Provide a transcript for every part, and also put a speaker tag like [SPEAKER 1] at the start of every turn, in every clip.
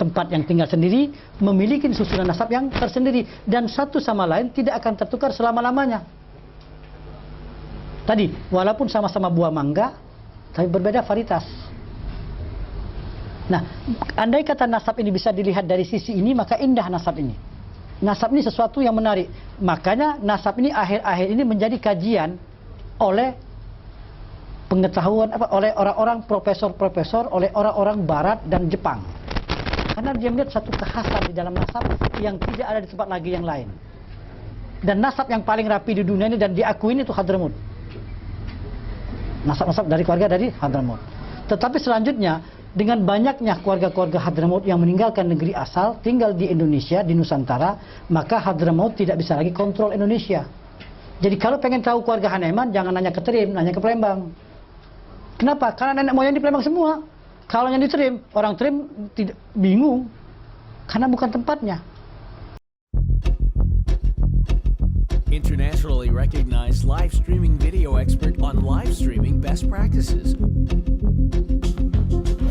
[SPEAKER 1] tempat yang tinggal sendiri, memiliki susunan nasab yang tersendiri, dan satu sama lain tidak akan tertukar selama-lamanya. Tadi, walaupun sama-sama buah mangga, tapi berbeda varietas. Nah, andai kata nasab ini bisa dilihat dari sisi ini, maka indah nasab ini. Nasab ini sesuatu yang menarik. Makanya nasab ini akhir-akhir ini menjadi kajian oleh pengetahuan oleh orang-orang profesor-profesor, oleh orang-orang Barat dan Jepang. Karena dia melihat satu kekhasan di dalam nasab yang tidak ada di tempat lagi yang lain. Dan nasab yang paling rapi di dunia ini dan diakui itu Hadramut. Nasab-nasab dari keluarga dari Hadramut. Tetapi selanjutnya, dengan banyaknya keluarga-keluarga Hadramut yang meninggalkan negeri asal, tinggal di Indonesia, di Nusantara, maka Hadramut tidak bisa lagi kontrol Indonesia. Jadi kalau pengen tahu keluarga Haneman, jangan nanya ke Trim, nanya ke Palembang. Kenapa? Karena nenek moyang di Palembang semua. Kalau yang di Trim, orang Trim tidak bingung karena bukan tempatnya.
[SPEAKER 2] Internationally recognized live streaming video expert on live streaming best practices.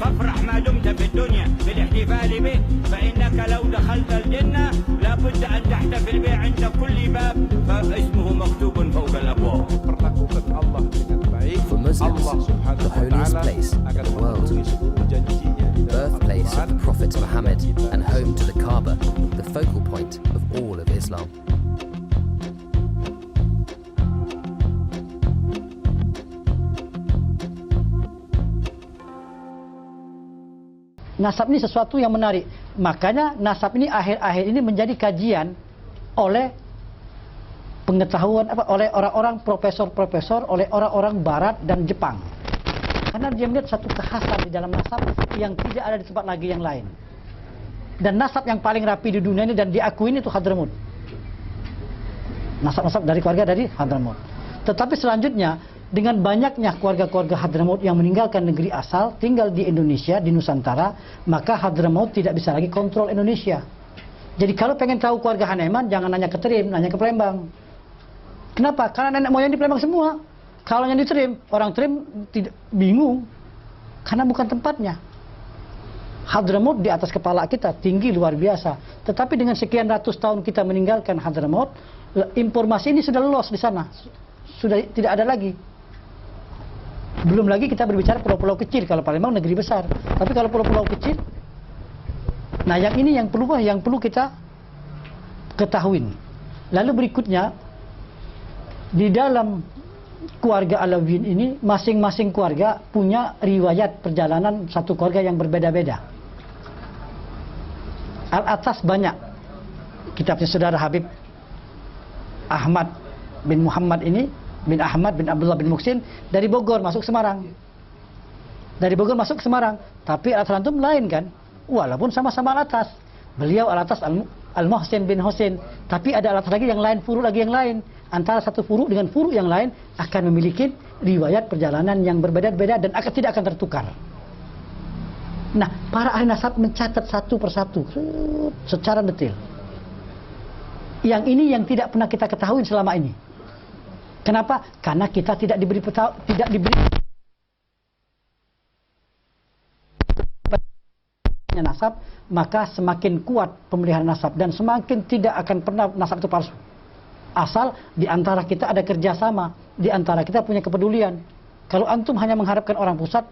[SPEAKER 3] فافرح ما دمت في الدنيا بالاحتفال به فإنك لو دخلت الجنة لابد أن تحتفل به عند كل باب فاسمه مكتوب فوق الأبواب.
[SPEAKER 4] Perlakukan Allah dengan baik.
[SPEAKER 5] For Muslims, the holiest place in the world, birthplace of the Prophet Muhammad and home to the Kaaba, the focal point of all of Islam.
[SPEAKER 1] Nasab ini sesuatu yang menarik. Makanya nasab ini akhir-akhir ini menjadi kajian oleh pengetahuan oleh orang-orang profesor-profesor, oleh orang-orang Barat dan Jepang. Karena dia melihat satu kekhasan di dalam nasab yang tidak ada di tempat lagi yang lain. Dan nasab yang paling rapi di dunia ini dan diakui itu Hadramut. Nasab-nasab dari keluarga dari Hadramut. Tetapi selanjutnya, dengan banyaknya keluarga-keluarga Hadramut yang meninggalkan negeri asal, tinggal di Indonesia, di Nusantara, maka Hadramut tidak bisa lagi kontrol Indonesia. Jadi kalau pengen tahu keluarga Haneman, jangan nanya ke Trim, nanya ke Palembang. Kenapa? Karena nenek moyang di Palembang semua. Kalau yang di Trim, orang Trim tidak bingung karena bukan tempatnya. Hadramut di atas kepala kita, tinggi luar biasa. Tetapi dengan sekian ratus tahun kita meninggalkan Hadramut, informasi ini sudah lost di sana. Sudah tidak ada lagi. Belum lagi kita berbicara pulau-pulau kecil. Kalau Palembang negeri besar, tapi kalau pulau-pulau kecil, nah yang ini yang perlu kita ketahui. Lalu berikutnya, di dalam keluarga Alawiyyin ini, masing-masing keluarga punya riwayat perjalanan satu keluarga yang berbeda-beda. Al-Atas banyak kitabnya saudara Habib Ahmad bin Muhammad ini, bin Ahmad bin Abdullah bin Muhsin, dari Bogor masuk Semarang. Dari Bogor masuk Semarang, tapi Al-Atas Antum lain kan? Walaupun sama-sama Al-Atas. Beliau Al-Atas Al-Muhsin bin Husin, tapi ada Al-Atas lagi yang lain, furu lagi yang lain. Antara satu furu dengan furu yang lain akan memiliki riwayat perjalanan yang berbeda-beda dan tidak akan tertukar. Nah, para ahli nasab mencatat satu persatu secara detail. Yang ini yang tidak pernah kita ketahui selama ini. Kenapa? Karena kita tidak diberi nasab, maka semakin kuat pemeliharaan nasab dan semakin tidak akan pernah nasab itu palsu. Asal di antara kita ada kerjasama, di antara kita punya kepedulian. Kalau antum hanya mengharapkan orang pusat,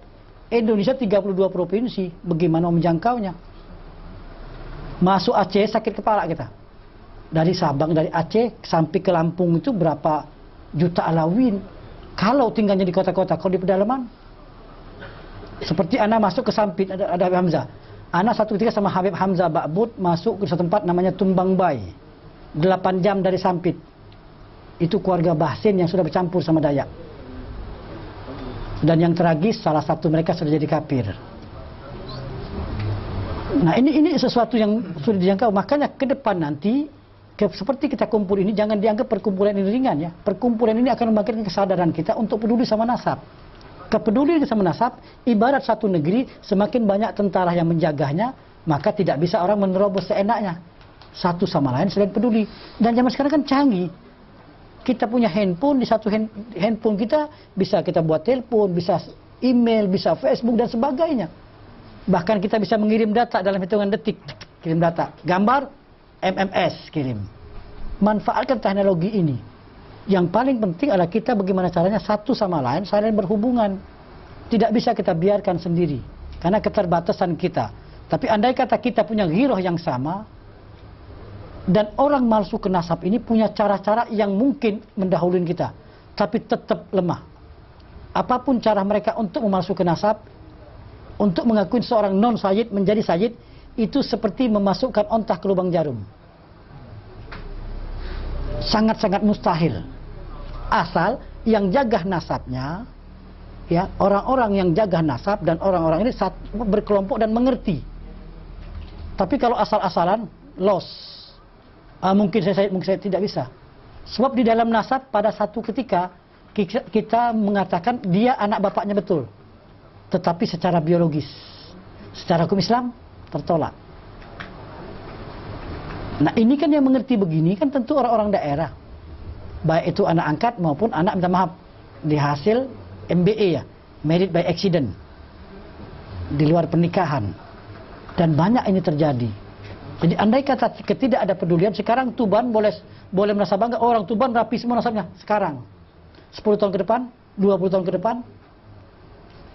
[SPEAKER 1] Indonesia 32 provinsi, bagaimana menjangkaunya? Masuk Aceh sakit kepala kita. Dari Sabang, dari Aceh sampai ke Lampung itu berapa juta Alawiyyin. Kalau tinggalnya di kota-kota, kalau di pedalaman, seperti Ana masuk ke Sampit, ada Habib Hamzah. Ana satu ketika sama Habib Hamzah Ba'bud masuk ke satu tempat namanya Tumbang Bay, 8 jam dari Sampit. Itu keluarga Bahsin yang sudah bercampur sama Dayak. Dan yang tragis, salah satu mereka sudah jadi kafir. Nah, ini sesuatu yang sudah dijangkau. Makanya ke depan nanti, seperti kita kumpul ini, jangan dianggap perkumpulan ini ringan ya. Perkumpulan ini akan membangkitkan kesadaran kita untuk peduli sama nasab. Kepedulian sama nasab, ibarat satu negeri, semakin banyak tentara yang menjaganya, maka tidak bisa orang menerobos seenaknya. Satu sama lain selain peduli. Dan zaman sekarang kan canggih. Kita punya handphone, di satu handphone kita bisa kita buat telepon, bisa email, bisa Facebook dan sebagainya. Bahkan kita bisa mengirim data dalam hitungan detik. Kirim data. Gambar, MMS kirim. Manfaatkan teknologi ini. Yang paling penting adalah kita bagaimana caranya satu sama lain saling berhubungan. Tidak bisa kita biarkan sendiri. Karena keterbatasan kita. Tapi andai kata kita punya ghiroh yang sama, dan orang masuk ke nasab ini punya cara-cara yang mungkin mendahului kita, tapi tetap lemah. Apapun cara mereka untuk memasuk ke nasab, untuk mengakui seorang non-sayyid menjadi sayyid, itu seperti memasukkan ontah ke lubang jarum. Sangat-sangat mustahil. Asal yang jaga nasabnya, ya, orang-orang yang jaga nasab dan orang-orang ini berkelompok dan mengerti. Tapi kalau asal-asalan, loss. Mungkin saya tidak bisa. Sebab di dalam nasab pada satu ketika kita mengatakan dia anak bapaknya betul. Tetapi secara biologis, secara hukum Islam tertolak. Nah ini kan yang mengerti begini kan tentu orang-orang daerah. Baik itu anak angkat maupun anak, minta maaf, di hasil MBA ya, married by accident, di luar pernikahan. Dan banyak ini terjadi. Jadi andai kata tidak ada pedulian, sekarang Tuban boleh merasa bangga, orang Tuban rapi semua nasabnya. Sekarang 10 tahun ke depan, 20 tahun ke depan,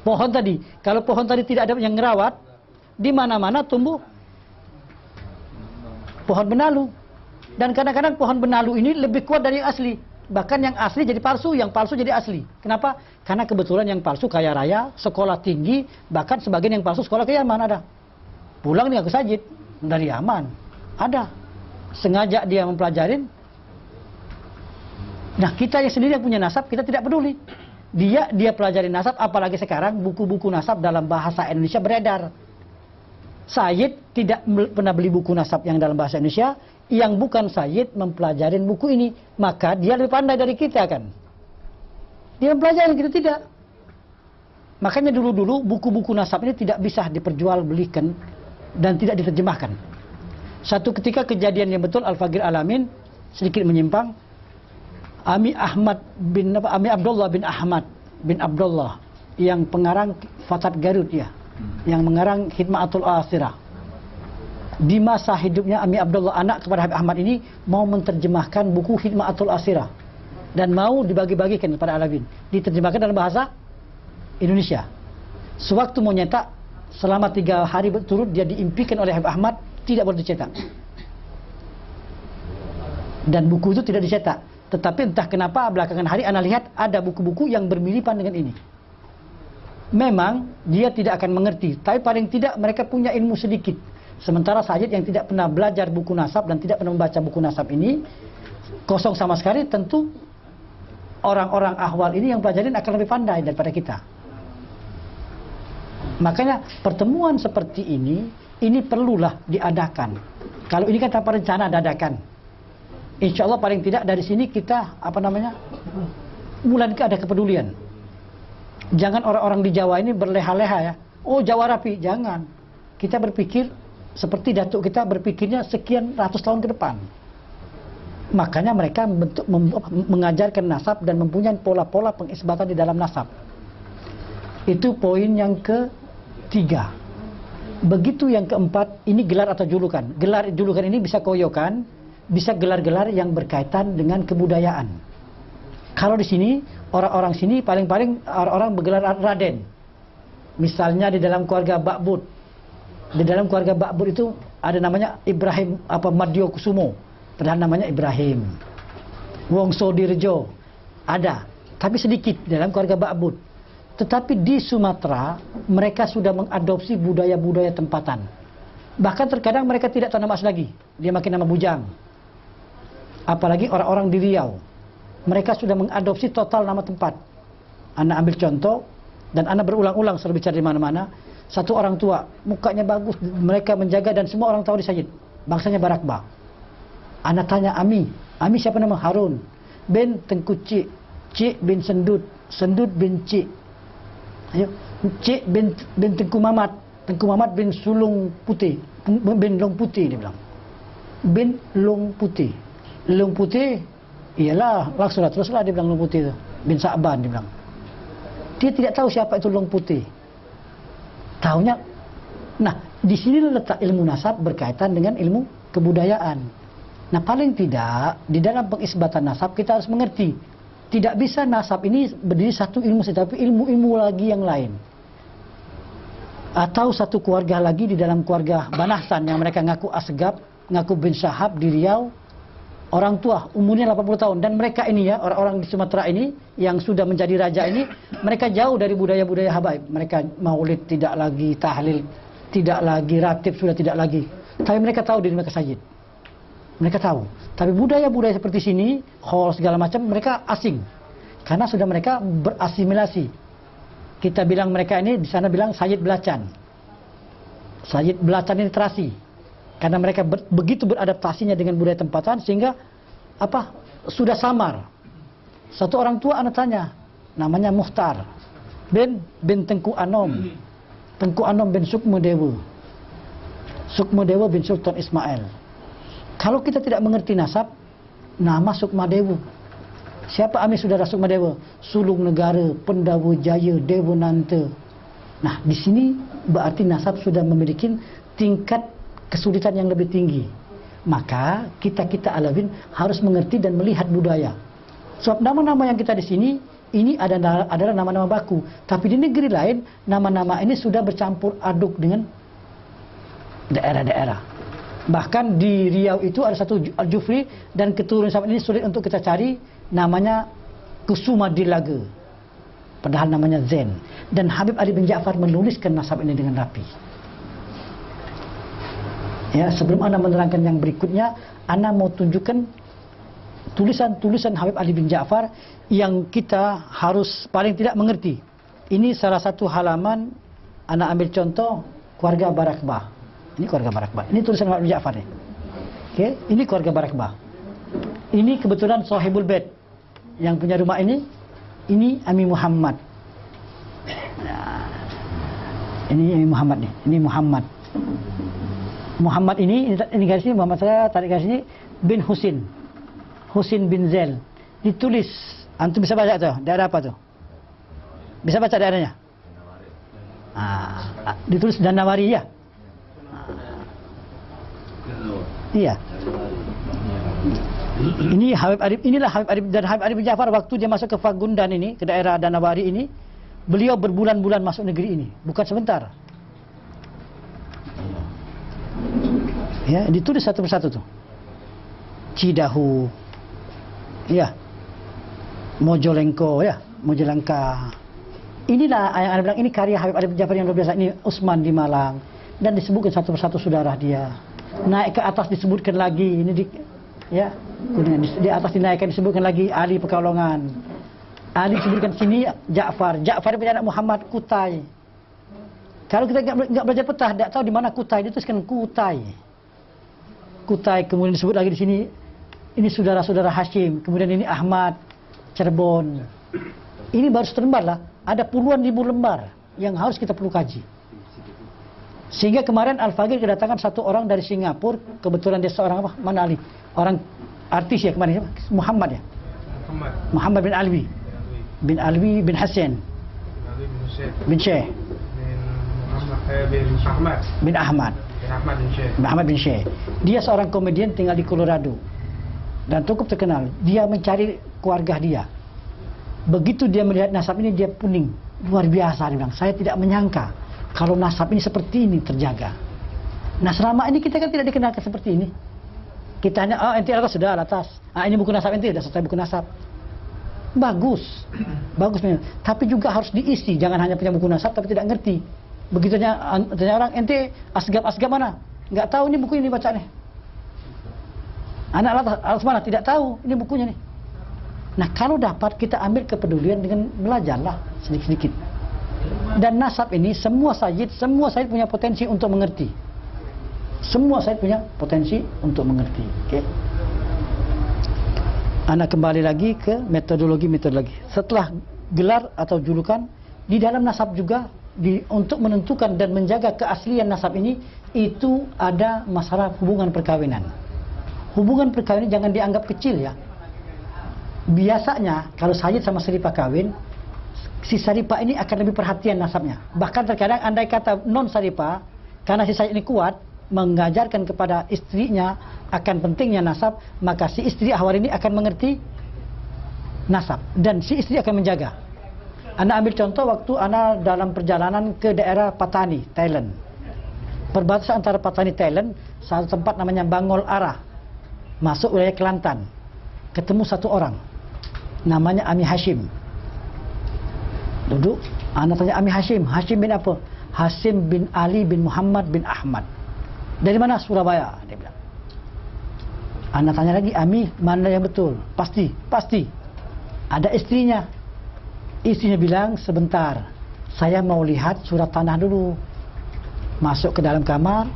[SPEAKER 1] pohon tadi, kalau pohon tadi tidak ada yang ngerawat, di mana-mana tumbuh pohon benalu. Dan kadang-kadang pohon benalu ini lebih kuat dari yang asli. Bahkan yang asli jadi palsu, yang palsu jadi asli. Kenapa? Karena kebetulan yang palsu kaya raya, sekolah tinggi, bahkan sebagian yang palsu sekolah ke Yaman ada. Pulang nih aku sajid dari Yaman. Ada. Sengaja dia mempelajarin. Nah, kita yang sendiri yang punya nasab, kita tidak peduli. Dia pelajari nasab, apalagi sekarang buku-buku nasab dalam bahasa Indonesia beredar. Sayyid tidak pernah beli buku nasab yang dalam bahasa Indonesia, yang bukan Sayyid mempelajari buku ini, maka dia lebih pandai dari kita kan. Dia mempelajari, kita tidak. Makanya dulu-dulu buku-buku nasab ini tidak bisa diperjualbelikan dan tidak diterjemahkan. Satu ketika kejadian yang betul, Al-Faqir Alamin sedikit menyimpang, Ami Abdullah bin Ahmad bin Abdullah yang pengarang Fatat Garut ya, yang mengarang Khidmatul Asirah. Di masa hidupnya Ami Abdullah anak kepada Habib Ahmad ini mau menerjemahkan buku Khidmatul Asirah dan mau dibagi-bagikan kepada Alamin, diterjemahkan dalam bahasa Indonesia. Sewaktu mau nyetak, selama 3 hari berturut dia diimpikan oleh Habib Ahmad tidak boleh dicetak. Dan buku itu tidak dicetak. Tetapi entah kenapa belakangan hari Anda lihat ada buku-buku yang bermiripan dengan ini. Memang dia tidak akan mengerti, tapi paling tidak mereka punya ilmu sedikit. Sementara Sayyid yang tidak pernah belajar buku nasab dan tidak pernah membaca buku nasab ini kosong sama sekali, tentu orang-orang ahwal ini yang pelajarin akan lebih pandai daripada kita. Makanya pertemuan seperti ini perlulah diadakan. Kalau ini kan tanpa rencana dadakan. Insya Allah paling tidak dari sini kita mulai ada kepedulian. Jangan orang-orang di Jawa ini berleha-leha ya. Oh Jawa rapi, jangan. Kita berpikir seperti datuk kita berpikirnya sekian ratus tahun ke depan. Makanya mereka mengajarkan nasab dan mempunyai pola-pola pengisbatan di dalam nasab. Itu poin yang ketiga. Begitu yang keempat, ini gelar atau julukan. Gelar julukan ini bisa koyokan, bisa gelar-gelar yang berkaitan dengan kebudayaan. Kalau di sini, orang-orang sini paling-paling orang-orang bergelar Raden. Misalnya di dalam keluarga Bakbud. Di dalam keluarga Bakbud itu ada namanya Ibrahim Madyo Kusumo. Padahal namanya Ibrahim. Wongso Dirjo. Ada. Tapi sedikit dalam keluarga Bakbud. Tetapi di Sumatera, mereka sudah mengadopsi budaya-budaya tempatan. Bahkan terkadang mereka tidak tahu nama asli lagi. Dia makin nama bujang. Apalagi orang-orang di Riau. Mereka sudah mengadopsi total nama tempat. Anak ambil contoh, dan anak berulang-ulang selalu bicara di mana-mana. Satu orang tua, mukanya bagus, mereka menjaga dan semua orang tahu di Sayyid. Bangsanya Barakba. Anak tanya Ami siapa nama? Harun. Bin Tengku Cik bin Sendut, Sendut bin Cik. Ayo, Cik bin Tengku Mamat bin Sulung Putih, bin Long Putih dia bilang. Bin Long Putih. Long Putih, iyalah langsung teruslah dia bilang Long Putih itu. Bin Sa'ban dia bilang. Dia tidak tahu siapa itu Long Putih. Tahunya Nah, di sini letak ilmu nasab berkaitan dengan ilmu kebudayaan. Nah, paling tidak di dalam pengisbatan nasab kita harus mengerti, tidak bisa nasab ini berdiri satu ilmu saja, tapi ilmu-ilmu lagi yang lain. Atau satu keluarga lagi di dalam keluarga Banasan yang mereka ngaku Asgab, ngaku bin Syahab di Riau, orang tua umurnya 80 tahun, dan mereka ini ya, orang-orang di Sumatera ini yang sudah menjadi raja ini, mereka jauh dari budaya-budaya habaib. Mereka maulid tidak lagi, tahlil tidak lagi, ratib sudah tidak lagi. Tapi mereka tahu diri mereka sayyid. Mereka tahu. Tapi budaya-budaya seperti sini, khol segala macam, mereka asing. Karena sudah mereka berasimilasi. Kita bilang mereka ini, di sana bilang sayyid belacan. Sayyid belacan ini terasi. Karena mereka begitu beradaptasinya dengan budaya tempatan sehingga apa? Sudah samar. Satu orang tua anak tanya, namanya Muhtar bin Tengku Anom. Tengku Anom bin Sukmadewa. Sukmadewa bin Sultan Ismail. Kalau kita tidak mengerti nasab, nama Sukmadewa. Siapa ambil saudara Sukmadewa? Sulung Negara, Pendawa Jaya, Dewa Nanta. Nah, di sini berarti nasab sudah memiliki tingkat kesulitan yang lebih tinggi. Maka kita alawin harus mengerti dan melihat budaya. Sebab nama-nama yang kita di sini ini adalah nama-nama baku. Tapi di negeri lain nama-nama ini sudah bercampur aduk dengan daerah-daerah. Bahkan di Riau itu ada satu Al-Jufri, dan keturunan sahabat ini sulit untuk kita cari, namanya Kusuma Dilaga. Padahal namanya Zain. Dan Habib Ali bin Ja'far menuliskan nasab ini dengan rapi. Ya, sebelum Anda menerangkan yang berikutnya, Anda mau tunjukkan tulisan-tulisan Habib Ali bin Ja'far yang kita harus paling tidak mengerti. Ini salah satu halaman, Anda ambil contoh keluarga Barakbah. Ini keluarga Barakbah. Ini tulisan Habib bin Ja'far nih. Oke, ini keluarga Barakbah. Ini kebetulan Sahibul Bait yang punya rumah ini Ami Muhammad. Nah, ini Ami Muhammad nih. Ini Muhammad. Muhammad ini garis ini Muhammad, saya tarik garis ini bin Husin. Husin bin Zail. Ditulis, antum bisa baca tuh, daerah apa tuh? Bisa baca daerahnya? Ditulis Danawari ya? Iya. Ini Habib Arif, inilah Habib Arif, dan Habib Arif bin Ja'far waktu dia masuk ke Fagundan ini, ke daerah Danawari ini, beliau berbulan-bulan masuk negeri ini, bukan sebentar. Ya, ditulis satu persatu tuh. Cidahu, ya, Mojolengko, ya, Mojalengka. Inilah yang Anda bilang, ini karya Habib Arif bin Ja'far yang luar biasa. Ini Usman di Malang, dan disebutkan satu persatu saudara dia. Naik ke atas disebutkan lagi, ini ya, di atas dinaikkan disebutkan lagi Ali Pekalongan. Ali disebutkan sini Ja'far. Ja'far punya anak Muhammad Kutai. Kalau kita nggak belajar peta, tidak tahu di mana Kutai, dituliskan Kutai. Kutai, kemudian disebut lagi di sini ini saudara-saudara Hashim, kemudian ini Ahmad Cirebon. Ini baru selembar lah, ada puluhan ribu lembar yang harus kita perlu kaji. Sehingga kemarin Al-Faqih kedatangan satu orang dari Singapura, kebetulan dia seorang apa? Mana Ali? Orang artis ya kemarin, Muhammad ya? Muhammad bin Alwi. Bin Alwi bin Hassan. Bin Syekh. Bin Ahmad. Muhammad bin Syekh. Dia seorang komedian tinggal di Colorado dan cukup terkenal. Dia mencari keluarga dia. Begitu dia melihat nasab ini, dia puning. Luar biasa, dia bilang, saya tidak menyangka kalau nasab ini seperti ini terjaga. Nah, selama ini kita kan tidak dikenalkan seperti ini. Kita hanya, ente atas sudah atas. Ini buku nasab ente, sudah selesai buku nasab. Bagus, bagus memang. Tapi juga harus diisi. Jangan hanya punya buku nasab tapi tidak ngerti. Begitu tanya orang, ente asgab mana? Nggak tahu ini buku ini bacanya. Anak atas mana? Tidak tahu ini bukunya nih. Nah, kalau dapat kita ambil kepedulian dengan belajarlah sedikit-sedikit. Dan nasab ini semua sayyid punya potensi untuk mengerti. Semua sayyid punya potensi untuk mengerti. Oke. Anak kembali lagi ke metodologi. Setelah gelar atau julukan, di dalam nasab juga untuk menentukan dan menjaga keaslian nasab ini, itu ada masalah hubungan perkawinan. Hubungan perkawinan jangan dianggap kecil ya. Biasanya kalau sayyid sama seripah kawin, si saripah ini akan lebih perhatian nasabnya. Bahkan terkadang andai kata non saripah Karena si Said ini kuat mengajarkan kepada istrinya akan pentingnya nasab, maka si istri Ahwar ini akan mengerti nasab dan si istri akan menjaga. Anda ambil contoh waktu Anda dalam perjalanan ke daerah Patani, Thailand. Perbatasan antara Patani, Thailand, satu tempat namanya Bangol Ara, masuk wilayah Kelantan. Ketemu satu orang, namanya Ami Hashim. Duduk, Anda tanya Ami Hashim, Hashim bin apa? Hashim bin Ali bin Muhammad bin Ahmad. Dari mana? Surabaya, dia bilang. Anda tanya lagi, Ami, mana yang betul? Pasti, pasti. Ada istrinya. Istrinya bilang, sebentar, saya mau lihat surat tanah dulu. Masuk ke dalam kamar,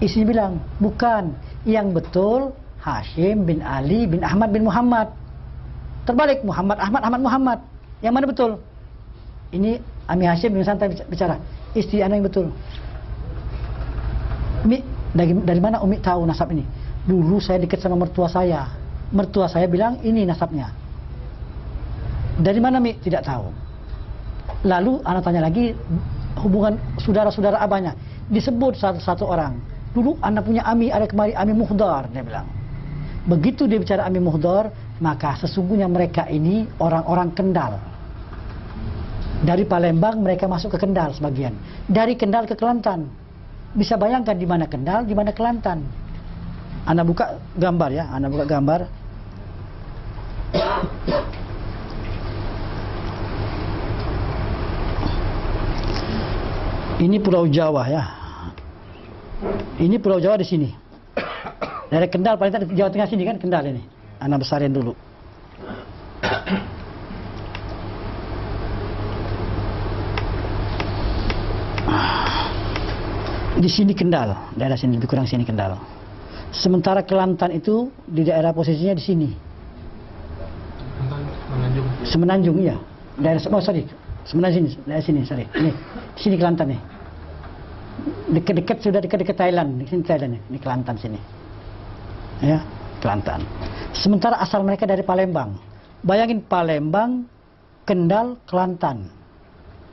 [SPEAKER 1] istrinya bilang, bukan, yang betul Hashim bin Ali bin Ahmad bin Muhammad. Terbalik, Muhammad, Ahmad, Ahmad, Muhammad. Yang mana betul? Ini Ami Hashim dengan santai bicara, istri anak yang betul. Mi, dari mana Umi tahu nasab ini? Dulu saya dekat sama mertua saya. Mertua saya bilang ini nasabnya. Dari mana Mi? Tidak tahu. Lalu anak tanya lagi hubungan saudara-saudara abahnya. Disebut satu orang. Dulu anak punya Ami, ada kemari Ami Muhdar, dia bilang. Begitu dia bicara Ami Muhdar, maka sesungguhnya mereka ini orang-orang Kendal. Dari Palembang mereka masuk ke Kendal sebagian. Dari Kendal ke Kelantan. Bisa bayangkan di mana Kendal, di mana Kelantan. Anda buka gambar ya, Anda buka gambar. Ini Pulau Jawa ya. Ini Pulau Jawa di sini. Dari Kendal paling tak Jawa Tengah sini kan Kendal ini. Anda besarin dulu. Di sini Kendal, daerah sini lebih kurang sini Kendal. Sementara Kelantan itu di daerah posisinya di sini. Semenanjung iya. Daerah Semenanjung sini, daerah sini, sorry. Ini sini Kelantan nih. Dekat-dekat sudah dekat-dekat Thailand, di sini Thailand nih, ini Kelantan sini. Ya, Kelantan. Sementara asal mereka dari Palembang. Bayangin Palembang, Kendal, Kelantan.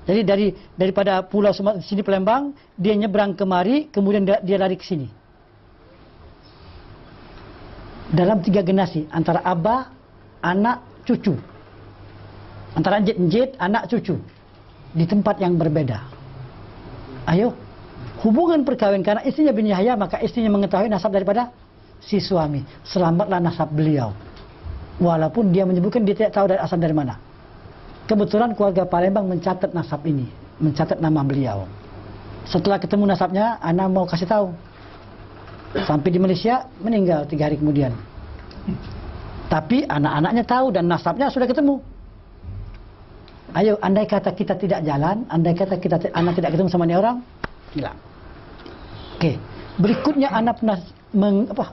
[SPEAKER 1] Jadi daripada pulau sini Palembang, dia nyebrang kemari, kemudian dia lari ke sini. Dalam 3 generasi, antara abah, anak, cucu. Antara njit, anak, cucu. Di tempat yang berbeda. Ayo, hubungan perkawinan karena istrinya bin Yahya, maka istrinya mengetahui nasab daripada si suami. Selamatlah nasab beliau. Walaupun dia menyebutkan dia tidak tahu dari asal dari mana. Kebetulan keluarga Palembang mencatat nasab ini, mencatat nama beliau. Setelah ketemu nasabnya, Ana mau kasih tahu. Sampai di Malaysia, meninggal 3 hari kemudian. Tapi anak-anaknya tahu dan nasabnya sudah ketemu. Ayo, andai kata kita tidak jalan, andai kata anak tidak ketemu sama ini orang, hilang. Oke, berikutnya anak pernah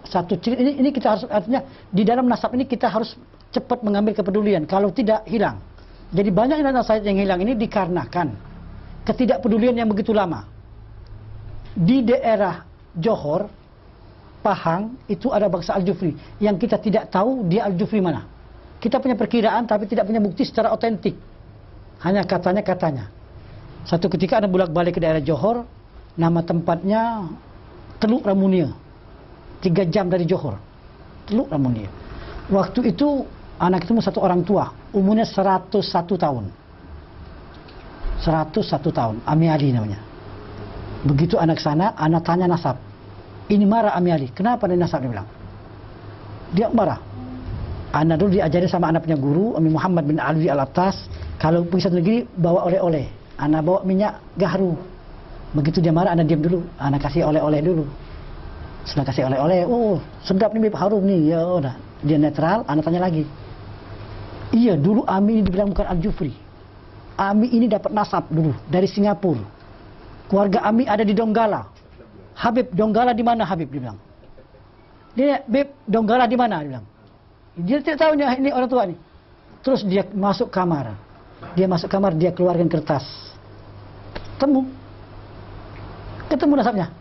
[SPEAKER 1] satu cerita ini kita harus, artinya di dalam nasab ini kita harus cepat mengambil kepedulian. Kalau tidak, hilang. Jadi banyak nasab yang hilang ini dikarenakan ketidakpedulian yang begitu lama. Di daerah Johor, Pahang, itu ada bangsa Al-Jufri yang kita tidak tahu dia Al-Jufri mana. Kita punya perkiraan tapi tidak punya bukti secara otentik. Hanya katanya. Satu ketika ada bolak-balik ke daerah Johor, nama tempatnya Teluk Ramunia. 3 jam dari Johor. Teluk Ramunia. Waktu itu anak ketemu satu orang tua, umurnya 101 tahun. 101 tahun, Ami Ali namanya. Begitu anak sana, anak tanya nasab. Ini marah Ami Ali, kenapa dia nasab, dia bilang. Dia marah. Anak dulu diajari sama anak punya guru, Ami Muhammad bin Ali Al-Attas, kalau pergi satu negeri, bawa oleh-oleh. Anak bawa minyak gahru. Begitu dia marah, anak diam dulu, anak kasih oleh-oleh dulu. Setelah kasih oleh-oleh, oh sedap nih, harum nih, ya udah. Dia netral, anak tanya lagi. Iya, dulu Ami ini dibilang bukan Al-Jufri. Ami ini dapat nasab dulu dari Singapura. Keluarga Ami ada di Donggala. Habib, Donggala di mana Habib, dia bilang. Dia, Beb, Donggala di mana, dia bilang. Dia tidak tahu ini orang tua nih. Terus dia masuk kamar. Dia keluarkan kertas. Ketemu nasabnya.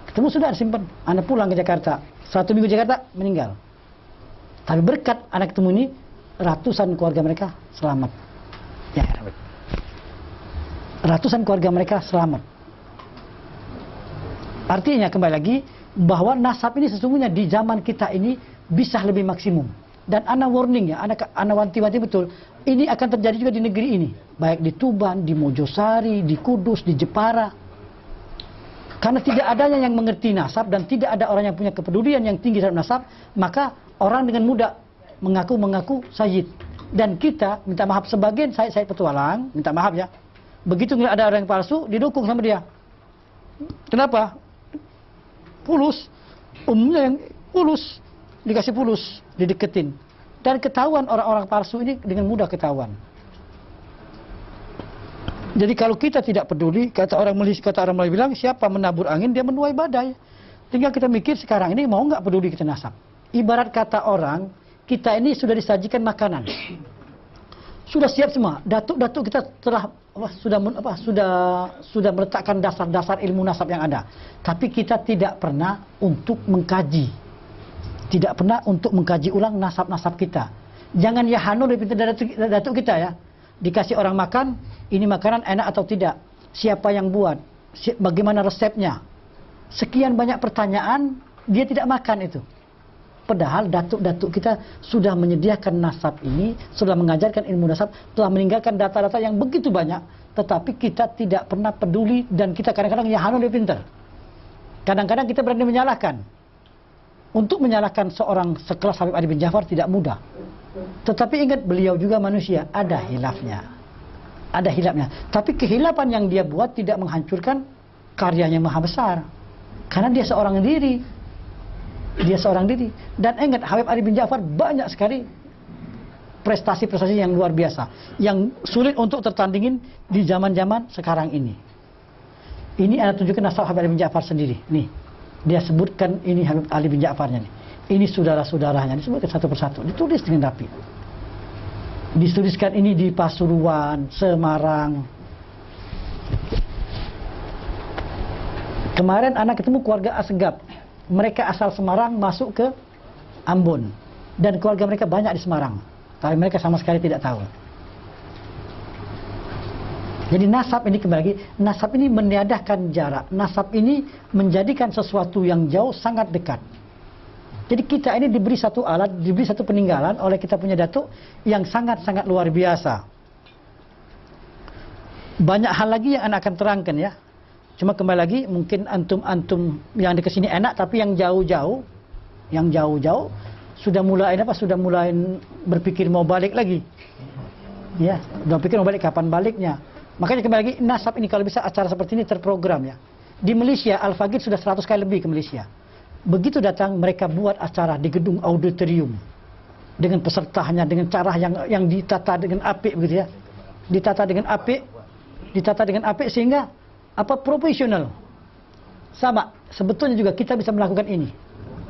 [SPEAKER 1] Ketemu sudah simpan. Anak pulang ke Jakarta. 1 minggu Jakarta, meninggal. Tapi berkat anak ketemu ini, ratusan keluarga mereka selamat. Ya, ratusan keluarga mereka selamat. Artinya kembali lagi bahwa nasab ini sesungguhnya di zaman kita ini bisa lebih maksimum. Dan ana warning ya, ana wanti-wanti betul. Ini akan terjadi juga di negeri ini, baik di Tuban, di Mojosari, di Kudus, di Jepara. Karena tidak adanya yang mengerti nasab dan tidak ada orang yang punya kepedulian yang tinggi terhadap nasab, maka orang dengan mudah mengaku sayyid. Dan kita minta maaf, sebagian saya petualang, minta maaf ya. Begitu ngeliat ada orang yang palsu, didukung sama dia. Kenapa? Pulus, umumnya yang pulus, dikasih pulus, dideketin. Dan ketahuan orang-orang palsu ini dengan mudah ketahuan. Jadi kalau kita tidak peduli, kata orang Melayu bilang, siapa menabur angin dia menuai badai. Tinggal kita mikir sekarang ini mau nggak peduli kita nasab. Ibarat kata orang, kita ini sudah disajikan makanan, sudah siap semua. Datuk-datuk kita telah sudah meletakkan dasar-dasar ilmu nasab yang ada. Tapi kita tidak pernah untuk mengkaji, tidak pernah untuk mengkaji ulang nasab-nasab kita. Jangan ya hanu lebih pintar dari datuk kita ya. Dikasih orang makan, ini makanan enak atau tidak, siapa yang buat, bagaimana resepnya. Sekian banyak pertanyaan, dia tidak makan itu. Padahal datuk-datuk kita sudah menyediakan nasab ini, sudah mengajarkan ilmu nasab, telah meninggalkan data-data yang begitu banyak, tetapi kita tidak pernah peduli dan kita kadang-kadang ya hanu lebih pintar. Kadang-kadang kita berani menyalahkan. Untuk menyalahkan seorang sekelas Habib Ali bin Ja'far tidak mudah. Tetapi ingat, beliau juga manusia, ada hilafnya. Ada hilafnya. Tapi kehilafan yang dia buat tidak menghancurkan karyanya maha besar. Karena dia seorang diri. Dia seorang diri. Dan ingat, Habib Ali bin Ja'far banyak sekali prestasi-prestasi yang luar biasa. Yang sulit untuk tertandingin di zaman-zaman sekarang ini. Ini Anda tunjukkan nasab Habib Ali bin Ja'far sendiri. Nih, dia sebutkan ini Habib Ali bin Ja'farnya nih. Ini saudara-saudaranya, disebutkan satu persatu, ditulis dengan rapi. Dituliskan ini di Pasuruan, Semarang. Kemarin anak ketemu keluarga Asegap. Mereka asal Semarang masuk ke Ambon. Dan keluarga mereka banyak di Semarang. Tapi mereka sama sekali tidak tahu. Jadi nasab ini kembali lagi, nasab ini meniadakan jarak. Nasab ini menjadikan sesuatu yang jauh sangat dekat. Jadi kita ini diberi satu alat, diberi satu peninggalan oleh kita punya datuk yang sangat-sangat luar biasa. Banyak hal lagi yang anak akan terangkan ya. Cuma kembali lagi, mungkin antum-antum yang di kesini enak, tapi yang jauh-jauh sudah mulai berpikir mau balik lagi. Ya, sudah pikir mau balik, kapan baliknya. Makanya kembali lagi, nasab ini kalau bisa acara seperti ini terprogram ya. Di Malaysia, Al-Fagid sudah 100 kali lebih ke Malaysia. Begitu datang, mereka buat acara di gedung auditorium dengan pesertanya, dengan cara yang ditata dengan apik begitu ya. Ditata dengan apik sehingga profesional. Sama, sebetulnya juga kita bisa melakukan ini.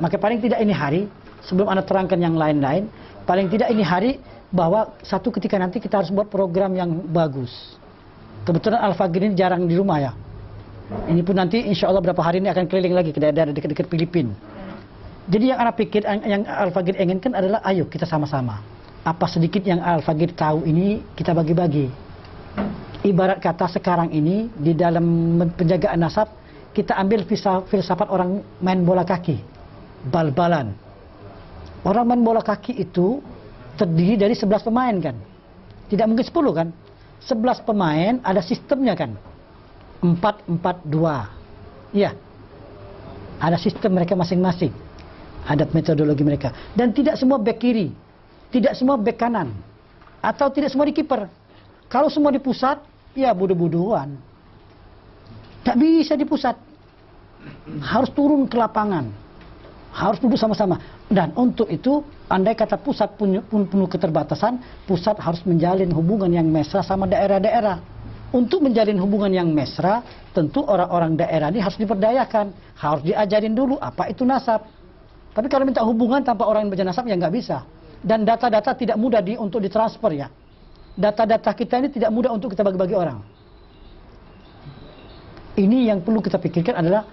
[SPEAKER 1] Maka paling tidak ini hari, sebelum Anda terangkan yang lain-lain, paling tidak ini hari bahwa satu ketika nanti kita harus buat program yang bagus. Kebetulan Al-Fagid ini jarang di rumah ya. Ini pun nanti insya Allah beberapa hari ini akan keliling lagi ke daerah dekat-dekat Filipina. Jadi yang anak pikir, yang Al-Fagid inginkan adalah ayo kita sama-sama. Apa sedikit yang Al-Fagid tahu ini kita bagi-bagi. Ibarat kata sekarang ini di dalam penjagaan nasab, kita ambil filsafat orang main bola kaki, bal-balan. Orang main bola kaki itu terdiri dari 11 pemain kan. Tidak mungkin 10 kan. 11 pemain ada sistemnya kan. 4-4-2. Iya. Ada sistem mereka masing-masing. Ada metodologi mereka. Dan tidak semua back kiri. Tidak semua back kanan. Atau tidak semua di kiper. Kalau semua di pusat, ya bodoh-bodohan. Tak bisa di pusat. Harus turun ke lapangan. Harus duduk sama-sama. Dan untuk itu, andai kata pusat pun penuh keterbatasan, pusat harus menjalin hubungan yang mesra sama daerah-daerah. Untuk menjalin hubungan yang mesra, tentu orang-orang daerah ini harus diperdayakan. Harus diajarin dulu apa itu nasab. Tapi kalau minta hubungan tanpa orang yang berjenasab, ya nggak bisa. Dan data-data tidak mudah untuk ditransfer ya. Data-data kita ini tidak mudah untuk kita bagi-bagi orang. Ini yang perlu kita pikirkan adalah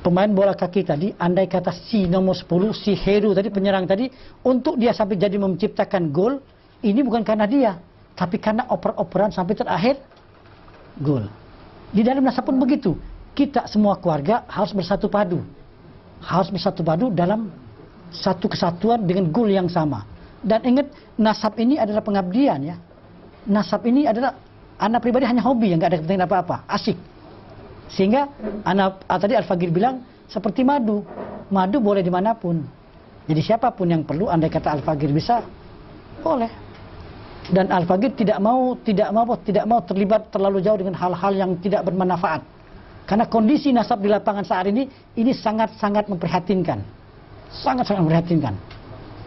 [SPEAKER 1] pemain bola kaki tadi, andai kata si nomor 10, si Heru tadi, penyerang tadi, untuk dia sampai jadi menciptakan gol, ini bukan karena dia, tapi karena oper-operan sampai terakhir gol. Di dalam nasab pun begitu. kita semua keluarga harus bersatu padu. Harus bersatu padu dalam satu kesatuan dengan goal yang sama. Dan ingat, nasab ini adalah pengabdian ya. Nasab ini adalah, anak pribadi hanya hobi yang nggak ada kepentingan apa-apa, asik. Sehingga tadi Al-Faqir bilang seperti madu. Madu boleh dimanapun. Jadi siapapun yang perlu, andai kata Al-Faqir bisa, boleh. Dan Al-Faqir tidak mau terlibat terlalu jauh dengan hal-hal yang tidak bermanfaat. Karena kondisi nasab di lapangan saat ini sangat-sangat memprihatinkan. Sangat-sangat memprihatinkan.